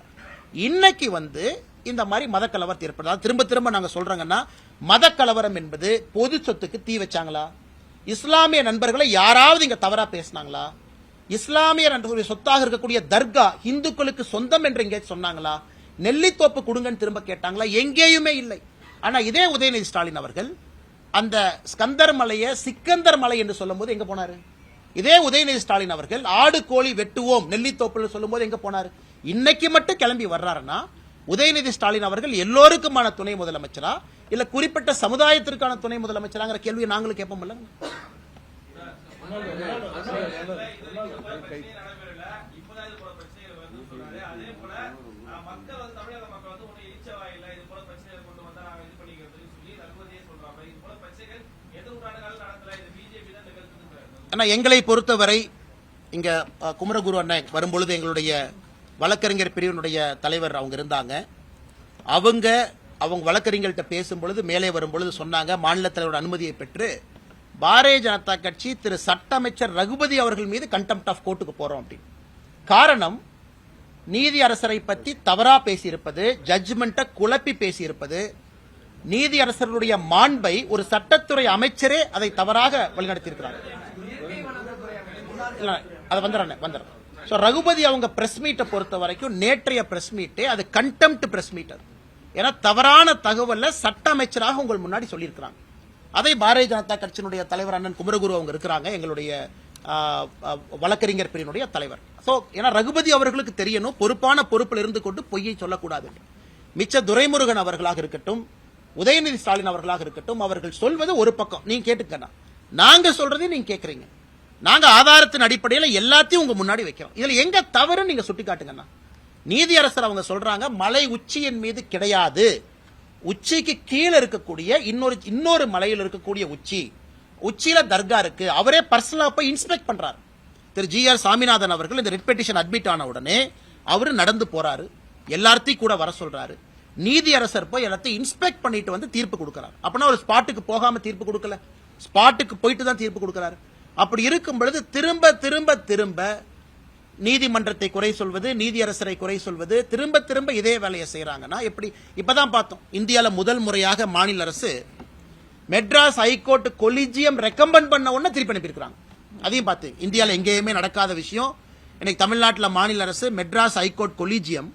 இன்னைக்கு இந்த மாதிரி மதக்கலவரத்தை ஏற்படுது. திரும்ப திரும்ப நாங்க சொல்றோங்கன்னா, மதக்கலவரம் என்பது பொது சொத்துக்கு தீ வச்சாங்களா? இஸ்லாமிய நண்பர்களை யாராவது இங்க தவறா பேசினாங்களா? இஸ்லாமிய நண்பர்களுடைய சொத்தாக இருக்கக்கூடிய தர்கா இந்துக்களுக்கு சொந்தம் என்று எங்கே சொன்னாங்களா? நெல்லித்தோப்பு கொடுங்கன்னு திரும்ப கேட்டாங்களா? எங்கேயுமே இல்லை. ஆனா இதே உதயநிதி ஸ்டாலின் அவர்கள் அந்த ஸ்கந்தர் மலையை சிக்கந்தர் மலை என்று சொல்லும் போது எங்க போனாரு? இதே உதயநிதி ஸ்டாலின் அவர்கள் ஆடு கோழி வெட்டுவோம் நெல்லித்தோப்பு சொல்லும் போது எங்க போனாரு? இன்னைக்கு மட்டும் கிளம்பி வர்றாருன்னா உதயநிதி ஸ்டாலின் அவர்கள் எல்லோருக்குமான துணை முதலமைச்சரா இல்ல குறிப்பிட்ட சமுதாயத்திற்கான துணை முதலமைச்சராங்கிற கேள்வியை நாங்களும் கேட்போம்ல. எங்களை பொறுத்தவரை இங்க குமரகுரு அண்ணன் வரும்பொழுது எங்களுடைய வழக்கறிஞர் பிரிவினுடைய தலைவர் அவங்க இருந்தாங்க. அவங்க வழக்கறிஞர்கிட்ட பேசும்பொழுது மேலே வரும்பொழுது சொன்னாங்க, மாநில தலைவரோட அனுமதியை பெற்று பாரதிய ஜனதா கட்சி திரு சட்ட அமைச்சர் ரகுபதி அவர்கள் மீது கண்டெம்ட் ஆஃப் கோர்ட்டுக்கு போறோம் அப்படின்னு. காரணம், நீதி அரசரை பற்றி தவறா பேசியிருப்பது, ஜட்ஜ்மெண்ட்டை குழப்பி பேசியிருப்பது, நீதி அரசர்களுடைய மாண்பை ஒரு சட்டத்துறை அமைச்சரே அதை தவறாக வழிநடத்தியிருக்கிறார். ரகுபதி அவங்க பிரஸ் மீட்டை பொறுத்த வரைக்கும் நேற்றைய பிரஸ் மீட் அது கண்டெம்ட் பிரஸ் மீட். ஏன்னா தவறான தகவலை சட்ட அமைச்சராக உங்கள் முன்னாடி சொல்லியிருக்கிறாங்க. அதை பாரதிய ஜனதா கட்சியினுடைய தலைவர் அண்ணன் குமரகுரு அவங்க இருக்கிறாங்க, எங்களுடைய வழக்கறிஞர் பிரிவினுடைய தலைவர். ஏன்னா ரகுபதி அவர்களுக்கு தெரியணும், பொறுப்பான பொறுப்பில் இருந்து கொண்டு பொய்யை சொல்லக்கூடாது. மிச்ச துரைமுருகன் அவர்களாக இருக்கட்டும், உதயநிதி ஸ்டாலின் அவர்களாக இருக்கட்டும், அவர்கள் சொல்வது ஒரு பக்கம். நீங்க கேட்டுக்கண்ணா, நாங்க சொல்றதையும் நீங்க கேட்கறீங்க. நாங்க ஆதாரத்தின் அடிப்படையில் எல்லாத்தையும் உங்க முன்னாடி வைக்கிறோம். இதுல எங்க தவறு நீங்க சுட்டி காட்டுங்கண்ணா. நீதியரசர் அவங்க சொல்றாங்க, மலை உச்சியின் மீது கிடையாது, உச்சிக்கு கீழே இருக்கக்கூடிய இன்னொரு மலையில் இருக்கக்கூடிய உச்சியில தர்கா இருக்கு. அவரே பர்சனலா போய் இன்ஸ்பெக்ட் பண்றாரு. திரு GR சாமிநாதன் அவர்கள் இந்த ரிட் பெட்டிஷன் அட்மிட் ஆன உடனே அவரு நடந்து போறாரு, எல்லாத்தையும் கூட வர சொல்றாரு. நீதியரசர் போய் எல்லாத்தையும் இன்ஸ்பெக்ட் பண்ணிட்டு தீர்ப்பு கொடுக்கிறார். அப்படின்னா ஒரு ஸ்பாட்டுக்கு போகாம தீர்ப்பு கொடுக்கல, ஸ்பாட்டுக்கு போயிட்டு தான் தீர்ப்பு கொடுக்கிறாரு. அப்படி இருக்கும் பொழுது திரும்ப திரும்ப திரும்ப நீதிமன்றத்தை குறை சொல்வது, நீதியரசரை குறை சொல்வது, திரும்ப திரும்ப இதே வேலையை செய்யறாங்கன்னா எப்படி? இப்பதான் பார்த்தோம், இந்தியால முதல் முறையாக மாநில அரசு மெட்ராஸ் ஹைகோர்ட் கொலிஜியம் ரெக்கமெண்ட் பண்ண உடனே திருப்பி அனுப்பியிருக்கிறாங்க. அதையும் பார்த்து இந்தியாவில் எங்கேயுமே நடக்காத விஷயம். இன்னைக்கு தமிழ்நாட்டில் மாநில அரசு Madras high court collegium,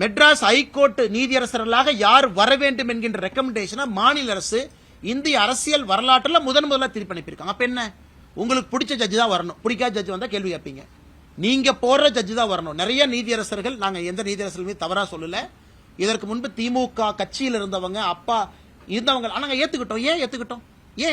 Madras high court நீதியரசர்களாக யார் வர வேண்டும் என்கின்ற ரெக்கமெண்டேஷனை மாநில அரசு இந்திய அரசியல் வரலாற்றில் முதல்ல திருப்பி அனுப்பியிருக்காங்க. அப்ப என்ன, உங்களுக்கு பிடிச்ச ஜட்ஜி தான் வரணும், பிடிக்காத ஜட்ஜி வந்தா கேள்வி கேட்பீங்க. நீங்க போற ஜட்ஜி தான் வரணும். நிறைய நீதியரசர்கள், நாங்க எந்த நீதியரசர்களுமே தவறா சொல்லல, இதற்கு முன்பு திமுக கட்சியில் இருந்தவங்க அப்பா இருந்தவங்க நாங்க ஏத்துக்கிட்டோம். ஏன்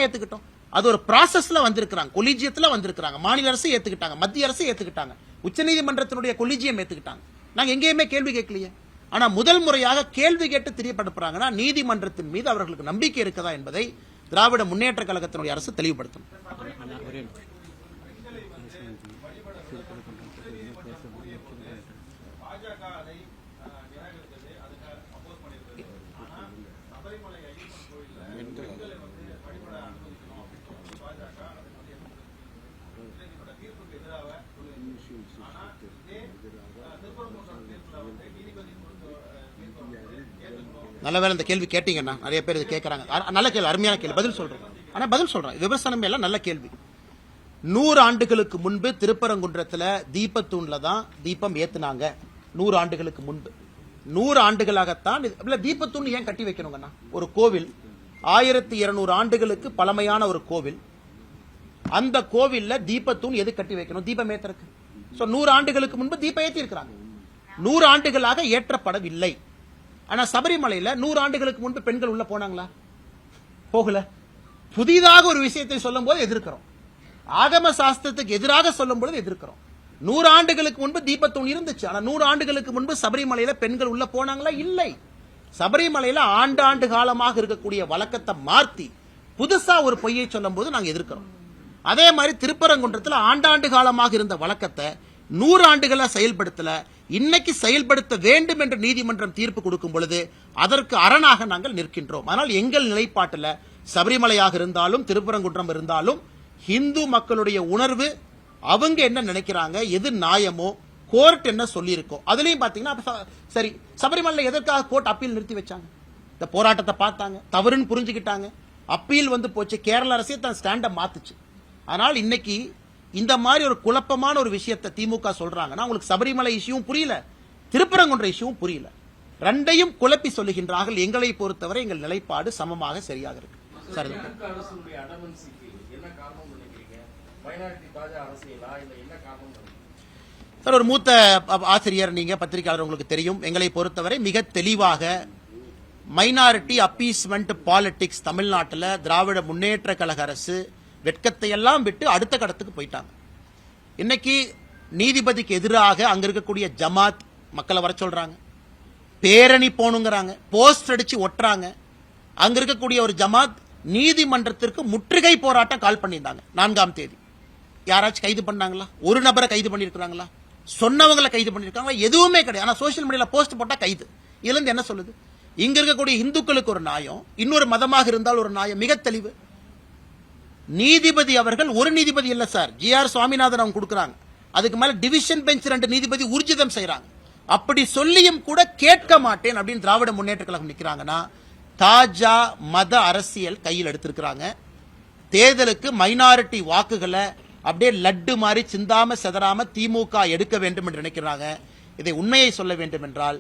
ஏத்துக்கிட்டோம்? அது ஒரு ப்ராசஸ்ல வந்திருக்கிறாங்க, கொலிஜியத்துல வந்திருக்கிறாங்க. மாநில அரசு ஏத்துக்கிட்டாங்க, மத்திய அரசு ஏத்துக்கிட்டாங்க, உச்சநீதிமன்றத்தினுடைய கொலிஜியம் ஏத்துக்கிட்டாங்க. நாங்க எங்கேயுமே கேள்வி கேட்கலையே. ஆனா முதல் முறையாக கேள்வி கேட்டு தெரியப்படுத்துறாங்கன்னா நீதிமன்றத்தின் மீது அவர்களுக்கு நம்பிக்கை இருக்கதா என்பதை திராவிட முன்னேற்ற கழகத்தினுடைய அரசு தெளிவுபடுத்தும். நல்ல வேலை இந்த கேள்வி கேட்டீங்கன்னா, நிறைய பேர் இது கேட்கறாங்க. நல்ல கேள்வி, அருமையான கேள்வி, பதில் சொல்றேன். ஆனா பதில் சொல்றேன், விமர்சனம் எல்லாம் நல்ல கேள்வி. 100 ஆண்டுகளுக்கு முன்பு திருப்பரங்குன்றத்துல தீபத்தூண்ல தான் தீபம் ஏத்துனாங்க. 100 ஆண்டுகளுக்கு முன்பு, 100 ஆண்டுகளாகத்தான். தீபத்தூண் ஏன் கட்டி வைக்கணுங்கண்ணா? ஒரு கோவில் 1200 ஆண்டுகளுக்கு பழமையான ஒரு கோவில். அந்த கோவில்ல தீபத்தூண் எது கட்டி வைக்கணும்? தீபம் ஏத்துறதுக்கு. 100 ஆண்டுகளுக்கு முன்பு தீபம் ஏத்தி இருக்கிறாங்க. 100 ஆண்டுகளாக ஏற்றப்படவில்லை. ஆனா சபரிமலையில 100 ஆண்டுகளுக்கு முன்பு பெண்கள் உள்ள போனாங்களா? போகல. புதிதாக ஒரு விஷயத்தை சொல்லும் போது எதிர்க்கிறோம். ஆகம சாஸ்திரத்துக்கு எதிராக சொல்லும் பொழுது எதிர்க்கிறோம். 100 ஆண்டுகளுக்கு முன்பு தீபத்தூண் இருந்துச்சு. ஆனா 100 ஆண்டுகளுக்கு முன்பு சபரிமலையில பெண்கள் உள்ள போனாங்களா? இல்லை. சபரிமலையில ஆண்டாண்டு காலமாக இருக்கக்கூடிய வழக்கத்தை மாற்றி புதுசா ஒரு பொய்யை சொல்லும் போது நாங்க எதிர்க்கிறோம். அதே மாதிரி திருப்பரங்குன்றத்தில் ஆண்டாண்டு காலமாக இருந்த வழக்கத்தை 100 ஆண்டுகளா செயல்படுத்தல, இன்னைக்கு செயல்படுத்த வேண்டும் என்று நீதிமன்றம் தீர்ப்பு கொடுக்கும் பொழுது அதற்கு அரணாக நாங்கள் நிற்கின்றோம். ஆனால் எங்கள் நிலைப்பாட்டில் சபரிமலையாக இருந்தாலும் திருப்பரங்குன்றம் இருந்தாலும் இந்து மக்களுடைய உணர்வு, அவங்க என்ன நினைக்கிறாங்க, எது நியாயமோ, கோர்ட் என்ன சொல்லியிருக்கோ அதுலயும் பாத்தீங்கன்னா, சரி சபரிமலை எதற்காக கோர்ட் அப்பீல் நிறுத்தி வச்சாங்க? இந்த போராட்டத்தை பார்த்தாங்க, தவறுன்னு புரிஞ்சுக்கிட்டாங்க, அப்பீல் வந்து போச்சு, கேரள அரசே தன் ஸ்டாண்ட மாத்துச்சு. ஆனால் இன்னைக்கு இந்த மாதிரி ஒரு குழப்பமான ஒரு விஷயத்தை திமுக சொல்றாங்கன்னா, உங்களுக்கு சபரிமலை இஷ்யூவும் புரியல, திருப்பரங்குன்ற இஷ்யூவும் புரியல, ரெண்டையும் குழப்பி சொல்லுகின்றார்கள். எங்களை பொறுத்தவரை எங்கள் நிலைப்பாடு சமமாக சரியாக இருக்கு. சார், சார் ஒரு மூத்த ஆசிரியர், நீங்க பத்திரிகையாளர், உங்களுக்கு தெரியும், எங்களை பொறுத்தவரை மிக தெளிவாக மைனாரிட்டி அப்பீஸ்மெண்ட் பாலிடிக்ஸ் தமிழ்நாட்டில் திராவிட முன்னேற்ற கழக அரசு வெட்கத்தை எல்லாம் விட்டு அடுத்த கடத்துக்கு போயிட்டாங்க. இன்னைக்கு நீதிபதிக்கு எதிராக அங்க இருக்கக்கூடிய ஜமாத் மக்களை வர சொல்றாங்க, பேரணி போனுங்கிறாங்க, போஸ்ட் அடிச்சு ஒட்டுறாங்க. அங்க இருக்கக்கூடிய ஒரு ஜமாத் நீதிமன்றத்திற்கு முற்றுகை போராட்டம் கால் பண்ணியிருந்தாங்க 4ஆம் தேதி. யாராச்சும் கைது பண்ணாங்களா? ஒரு நபரை கைது பண்ணிருக்காங்களா? சொன்னவங்களை கைது பண்ணிருக்காங்களா? எதுவுமே கிடையாது. ஆனா சோசியல் மீடியால போஸ்ட் போட்டா கைது. இதுல இருந்து என்ன சொல்லுது? இங்க இருக்கக்கூடிய இந்துக்களுக்கு ஒரு நியாயம், இன்னொரு மதமாக இருந்தால் ஒரு நியாயம். மிக தெளிவு. நீதிபதி அவர்கள் ஒரு நீதிபதி இல்ல சார், ஜி.ஆர். சுவாமிநாதன் அவங்க கொடுக்கறாங்க. அதுக்கு மேல டிவிஷன் பெஞ்ச் 2 நீதிபதி ஊர்ஜிதம் செய்யறாங்க. அப்படி சொல்லியும் கூட கேட்க மாட்டேன் அப்படின்னு திராவிட முன்னேற்ற கழகம் நிக்கிறாங்கன்னா, தாஜா மத அரசியல் கையில் எடுத்திருக்கிறாங்க. தேர்தலுக்கு மைனாரிட்டி வாக்குகளை அப்படியே லட்டு மாதிரி சிந்தாம செதறாம திமுக எடுக்க வேண்டும் என்று நினைக்கிறாங்க. இதை உண்மையை சொல்ல வேண்டும் என்றால்,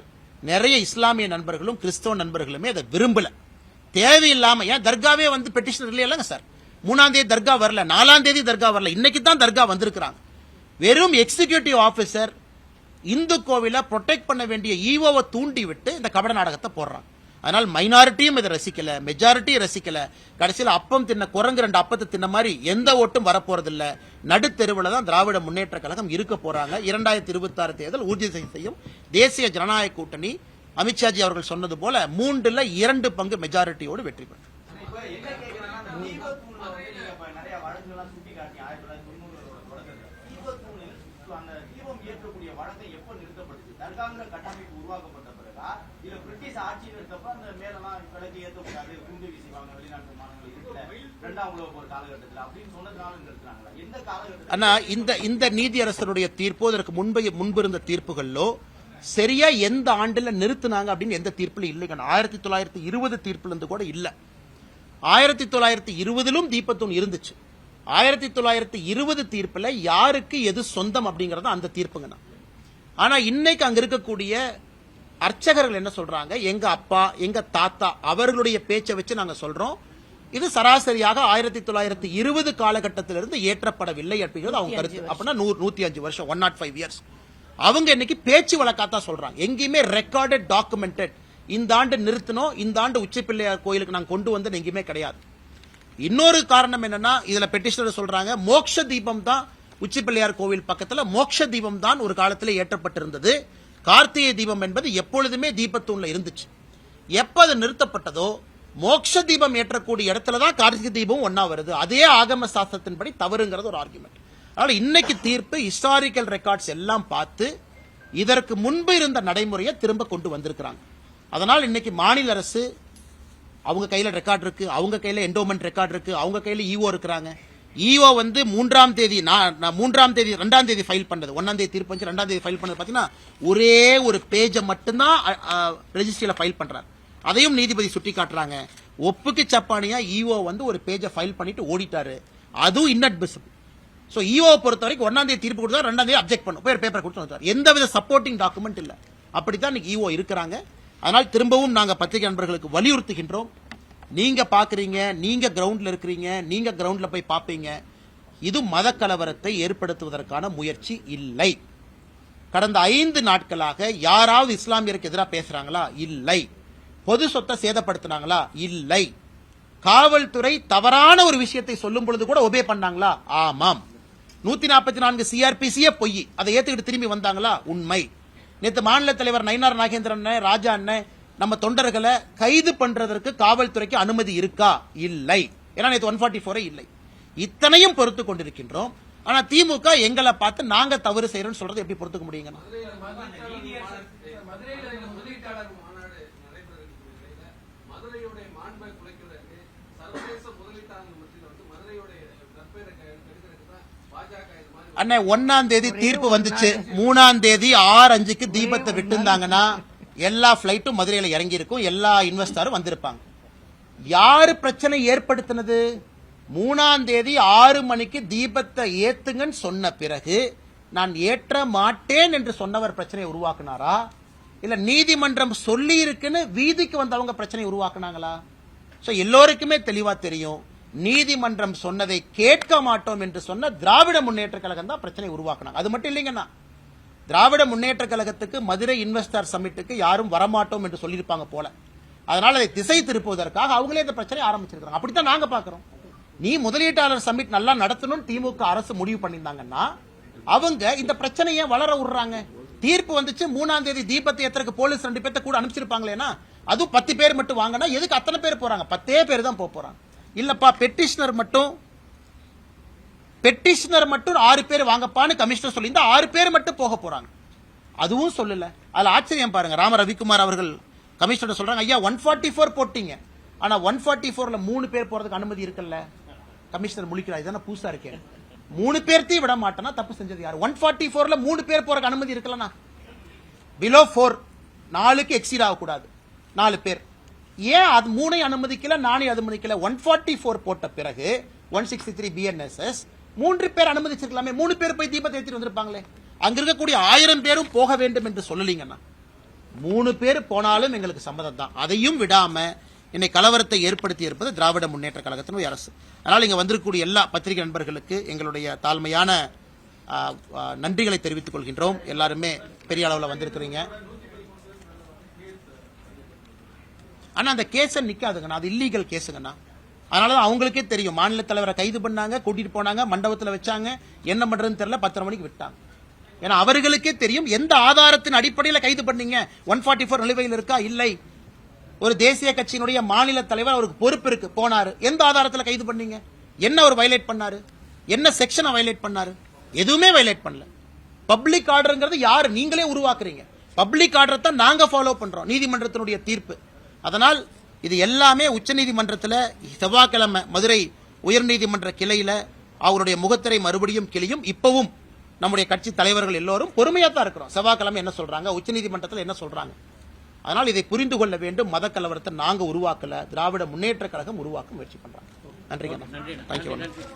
நிறைய இஸ்லாமிய நண்பர்களும் கிறிஸ்தவ நண்பர்களுமே அதை விரும்பல. தேவையில்லாம, ஏன் தர்காவே வந்து பெட்டிஷன் இல்லைங்க சார். 3ஆம் தேதி தர்கா வரல, 4ஆம் தேதி தர்கா வரல, இன்னைக்கு தான் தர்கா வந்திருக்கிறாங்க. வெறும் எக்ஸிகியூட்டிவ் ஆபீசர் இந்து கோவிலை ப்ரொடெக்ட் பண்ண வேண்டிய ஈவோவை தூண்டி விட்டு இந்த கபட நாடகத்தை போடுறாங்க. அதனால் மைனாரிட்டியும் இதை ரசிக்கல, மெஜாரிட்டியும் ரசிக்கல. கடைசியில் அப்பம் தின்ன குரங்கு 2 அப்பத்தை தின்ன மாதிரி எந்த ஓட்டும் வரப்போறதில்ல. நடுத்தெருவில் தான் திராவிட முன்னேற்ற கழகம் இருக்க போறாங்க. 2026 தேர்தல் உறுதி செய்யும் தேசிய ஜனநாயக கூட்டணி அமித்ஷாஜி அவர்கள் சொன்னது போல 3ல் 2 பங்கு மெஜாரிட்டியோடு வெற்றி பெறும். கட்டமைப்பு உருவாக்கப்பட்ட பிறகா இல்ல பிரிட்டிஷ் ஆட்சி இருந்தப்ப அந்த மேலெல்லாம் விளக்கு ஏற்றக்கூடாது, குண்டு வீசிவாங்க, வெளிநாட்டு மாநிலங்கள் இருக்குல்ல 2ஆம் உலக போர் காலகட்டத்தில் அப்படின்னு சொன்னதுனால நிறுத்தினாங்களா? எந்த காலகட்டத்தில்? ஆனா இந்த நீதியரசருடைய தீர்ப்பு, அதற்கு முன்பு இருந்த தீர்ப்புகளோ சரியா எந்த ஆண்டுல நிறுத்தினாங்க அப்படின்னு எந்த தீர்ப்புல இல்லைங்க. 1920 தீர்ப்புல இருந்து கூட இல்ல. 1920லும் தீபத்தூண் இருந்துச்சு. 1920 தீர்ப்புல யாருக்கு எது சொந்தம் அப்படிங்கறது அந்த தீர்ப்புங்க. ஆனா இன்னைக்கு அங்க இருக்கக்கூடிய அர்ச்சகர்கள் என்ன சொல்றாங்க, எங்க அப்பா எங்க தாத்தா அவர்களுடைய பேச்சை வச்சு நாங்க சொல்றோம், இது சராசரியாக 1920 காலகட்டத்திலிருந்து ஏற்றப்படவில்லை அப்படிங்கிறது அவங்க கருத்து. அப்படின்னா 105 வருஷம், 105 இயர்ஸ். அவங்க இன்னைக்கு பேச்சு வழக்காத்தான் சொல்றாங்க, எங்கேயுமே ரெக்கார்டட் டாக்குமெண்டட் இந்த ஆண்டு நிறுத்தணும், இந்த ஆண்டு உச்சப்பிள்ளையார் கோயிலுக்கு நாங்க கொண்டு வந்தது எங்கேயுமே கிடையாது. இன்னொரு காரணம் என்னன்னா, இதுல பெட்டிஷனர் சொல்றாங்க மோட்ச தீபம் தான் உச்சிப்பிள்ளையார் கோவில் பக்கத்துல மோட்ச தீபம் தான் ஒரு காலத்தில் ஏற்றப்பட்டிருந்தது. கார்த்திகை தீபம் என்பது எப்பொழுதுமே தீபத்தூண்ல இருந்துச்சு. எப்ப அது நிறுத்தப்பட்டதோ மோட்ச தீபம் ஏற்றக்கூடிய இடத்துலதான் கார்த்திகை தீபம் ஒன்னா வருது. அதே ஆகம சாஸ்திரத்தின்படி தவறுங்கிறது ஒரு ஆர்குமெண்ட். அதனால இன்னைக்கு தீர்ப்பு ஹிஸ்டாரிக்கல் ரெக்கார்ட்ஸ் எல்லாம் பார்த்து இதற்கு முன்பு இருந்த நடைமுறையை திரும்ப கொண்டு வந்திருக்கிறாங்க. அதனால் இன்னைக்கு மாநில அரசு அவங்க கையில ரெக்கார்ட் இருக்கு, அவங்க கையில என்டோமெண்ட் ரெக்கார்ட் இருக்கு, அவங்க கையில ஈஓ இருக்கிறாங்க. ஈஓ வந்து 3ஆம் தேதி 2ஆம் தேதி ஃபைல் பண்ணது, 1ஆம் தேதி தீர்ப்பு வந்து 2ஆம் தேதி ஃபைல் பண்ணது பாத்தீங்கன்னா ஒரே ஒரு பேஜை மட்டும்தான் ரெஜிஸ்ட்ரியில ஃபைல் பண்றாரு. அதையும் நீதிபதி சுட்டி காட்டுறாங்க. ஒப்புக்கு சப்பானியா ஈஓ வந்து ஒரு பேஜை ஃபைல் பண்ணிட்டு ஓடிட்டாரு. அதுவும் இன்அட்மிசிபிள். சோ ஈஓ பொறுத்த வரைக்கும் 1ஆம் தேதி தீர்ப்பு கொடுத்தா 2ஆம் தேதி அப்ஜெக்ட் பண்ணும், போய் பேப்பர் கொடுத்து வந்தார். எந்தவித சப்போர்ட்டிங் டாக்குமெண்ட் இல்ல. அப்படித்தான் இன்னைக்கு ஈஓ இருக்கிறாங்க. அதனால் திரும்பவும் நாங்க பத்திரிகை நண்பர்களுக்கு வலியுறுத்துகின்றோம். நீங்க பாக்குறீங்க, நீங்க கிரவுண்ட்ல இருக்கிறீங்க, நீங்க கிரவுண்ட்ல போய் பாப்பீங்க. இது மத கலவரத்தை ஏற்படுத்துவதற்கான முயற்சி இல்லை. கடந்த 5 நாட்களாக யாராவது இஸ்லாமியருக்கு எதிராக பேசுறாங்களா? இல்லை. பொது சொத்தை சேதப்படுத்தினாங்களா? இல்லை. காவல்துறை தவறான ஒரு விஷயத்தை சொல்லும் பொழுது கூட ஒபே பண்ணாங்களா? ஆமாம். 144 சிஆர்பிசியே பொய், அதை ஏத்துக்கிட்டு திரும்பி வந்தாங்களா? உண்மை. நேற்று மாநில தலைவர் நயினார் நாகேந்திரன், ராஜா அண்ணன், நம்ம தொண்டர்களை கைது பண்றதற்கு காவல்துறைக்கு அனுமதி இருக்கா? இல்லை. ஏன்னா நேற்று 144 இல்லை. இத்தனையும் பொறுத்து கொண்டிருக்கின்றோம். ஆனா திமுக எங்களை பார்த்து நாங்க தவறு செய்யறோம்னு சொல்றது எப்படி பொறுத்துக்க முடியுங்க? அண்ணே 1ஆம் தேதி தீர்ப்பு வந்துச்சு. 3ஆம் தேதி 6:05க்கு தீபத்தை விட்டுருந்தாங்கன்னா எல்லா பிளைட்டும் மதுரையில இறங்கி இருக்கும், எல்லா இன்வெஸ்டரும் வந்திருப்பாங்க. யாரு பிரச்சனை ஏற்படுத்தினது? 3ஆம் தேதி 6 மணிக்கு தீபத்தை ஏத்துங்கன்னு சொன்ன பிறகு நான் ஏற்ற மாட்டேன் என்று சொன்னவர் பிரச்சனையை உருவாக்குனாரா? இல்ல நீதிமன்றம் சொல்லி இருக்குன்னு வீதிக்கு வந்தவங்க பிரச்சனை உருவாக்குனாங்களா? சோ எல்லோருக்குமே தெளிவா தெரியும், நீதிமன்றம் சொன்னதை கேட்க மாட்டோம் என்று சொன்ன திராவிட முன்னேற்ற கழகம் தான் பிரச்சனை உருவாக்குனாங்க. அது மட்டும் இல்லைங்கண்ணா, திராவிட முன்னேற்ற கழகத்துக்கு மதுரை இன்வெஸ்டர் சமிட்டுக்கு யாரும் வரமாட்டோம் என்று சொல்லியிருப்பாங்க போல. அதனால அதை திசை திருப்புவதற்காக அவங்களே இந்த பிரச்சனை ஆரம்பிச்சிருக்காங்க. அப்படித்தான் நாங்க பாக்குறோம். நீ முதலீட்டாளர் சமிட் நல்லா நடத்தணும் திமுக அரசு முடிவு பண்ணியிருந்தாங்கன்னா அவங்க இந்த பிரச்சனையை வளர விடுறாங்க. தீர்ப்பு வந்துச்சு, 3ஆம் தேதி தீபத்தை ஏத்துறதுக்கு போலீஸ் 2 பேர்த்த கூட அனுப்பிச்சிருப்பாங்களேனா, அதுவும் 10 பேர் மட்டும் வாங்கினா எதுக்கு அத்தனை பேர் போறாங்க? 10 பேர் தான் போறாங்க. இல்லப்பா பெட்டிஷனர் மட்டும் 6 பேர் வாங்கப்பான்னு கமிஷனர் சொல்லி 6 பேர் மட்டும் போக போறாங்க. அதுவும் சொல்லல. அதுல ஆச்சரியம் பாருங்க. ராம ரவிக்குமார் அவர்கள் கமிஷனர் சொல்றாங்க, ஐயா 144 போட்டீங்க, ஆனா 144ல 3 பேர் போறதுக்கு அனுமதி இருக்குல்ல. கமிஷனர் முழிக்கிறார், இதான புதுசா இருக்கேன், 3 பேர்த்தையும் விட மாட்டேன்னா தப்பு செஞ்சது யாரு? 144ல 3 பேர் போறதுக்கு அனுமதி இருக்குல்லனா, பிலோ 4 4க்கு எக்ஸீட் ஆகக்கூடாது, 4 பேர். ஏன் அது 3 அனுமதிக்கல, 4 அனுமதிக்கல? 144 போட்ட பிறகு 163 BNSS 3 பேர் அனுமதிச்சிருக்கலாமே, 3 பேர் போய் தீபத்தை ஏற்றிட்டு வந்திருப்பாங்களே. அங்க இருக்கக்கூடிய 1000 பேரும் போக வேண்டும் என்று சொல்லலீங்கன்னா 3 பேர் போனாலும் எங்களுக்கு சம்மதம் தான். அதையும் விடாம இன்னைக்கு கலவரத்தை ஏற்படுத்தி இருப்பது திராவிட முன்னேற்ற கழகத்தினுடைய அரசு. அதனால் இங்க வந்திருக்கக்கூடிய எல்லா பத்திரிகை நண்பர்களுக்கு எங்களுடைய தாழ்மையான நன்றிகளை தெரிவித்துக் கொள்கின்றோம். எல்லாருமே பெரிய அளவில் வந்திருக்கிறீங்க. ஆனா அந்த கேஸ் நிக்காதுங்கண்ணா, அது இல்லீகல் கேஸுங்கண்ணா. அதனாலதான் அவங்களுக்கே தெரியும், மாநில தலைவரை கைது பண்ணாங்க, கூட்டிட்டு போனாங்க, மண்டபத்தில் வச்சாங்க, என்ன பண்றதுன்னு தெரியல, 10:30 மணிக்கு விட்டாங்க. ஏன்னா அவர்களுக்கே தெரியும் எந்த ஆதாரத்தின் அடிப்படையில் கைது பண்ணீங்க. 144 நிலுவையில் இருக்கா? இல்லை. ஒரு தேசிய கட்சியினுடைய மாநில தலைவர், அவருக்கு பொறுப்பு இருக்கு, போனாரு, எந்த ஆதாரத்தில் கைது பண்ணீங்க? என்ன ஒரு வயலேட் பண்ணாரு? என்ன செக்ஷனை வயலேட் பண்ணாரு? எதுவுமே வயலேட் பண்ணல. பப்ளிக் ஆர்டர்ங்கிறது யாரு? நீங்களே உருவாக்குறீங்க. பப்ளிக் ஆர்டர் தான் நாங்க ஃபாலோ பண்றோம், நீதிமன்றத்தினுடைய தீர்ப்பு. அதனால் இது எல்லாமே உச்சநீதிமன்றத்தில் செவ்வாய்க்கிழமை மதுரை உயர்நீதிமன்ற கிளையில அவருடைய முகத்திரை மறுபடியும் கிளியும். இப்பவும் நம்முடைய கட்சி தலைவர்கள் எல்லோரும் பொறுமையா தான் இருக்கிறோம். செவ்வாய்க்கிழமை என்ன சொல்றாங்க, உச்சநீதிமன்றத்தில் என்ன சொல்றாங்க. அதனால் இதை புரிந்து கொள்ள வேண்டும். மத கலவரத்தை நாங்க உருவாக்கல, திராவிட முன்னேற்ற கழகம் உருவாக்க முயற்சி பண்றாங்க. நன்றி.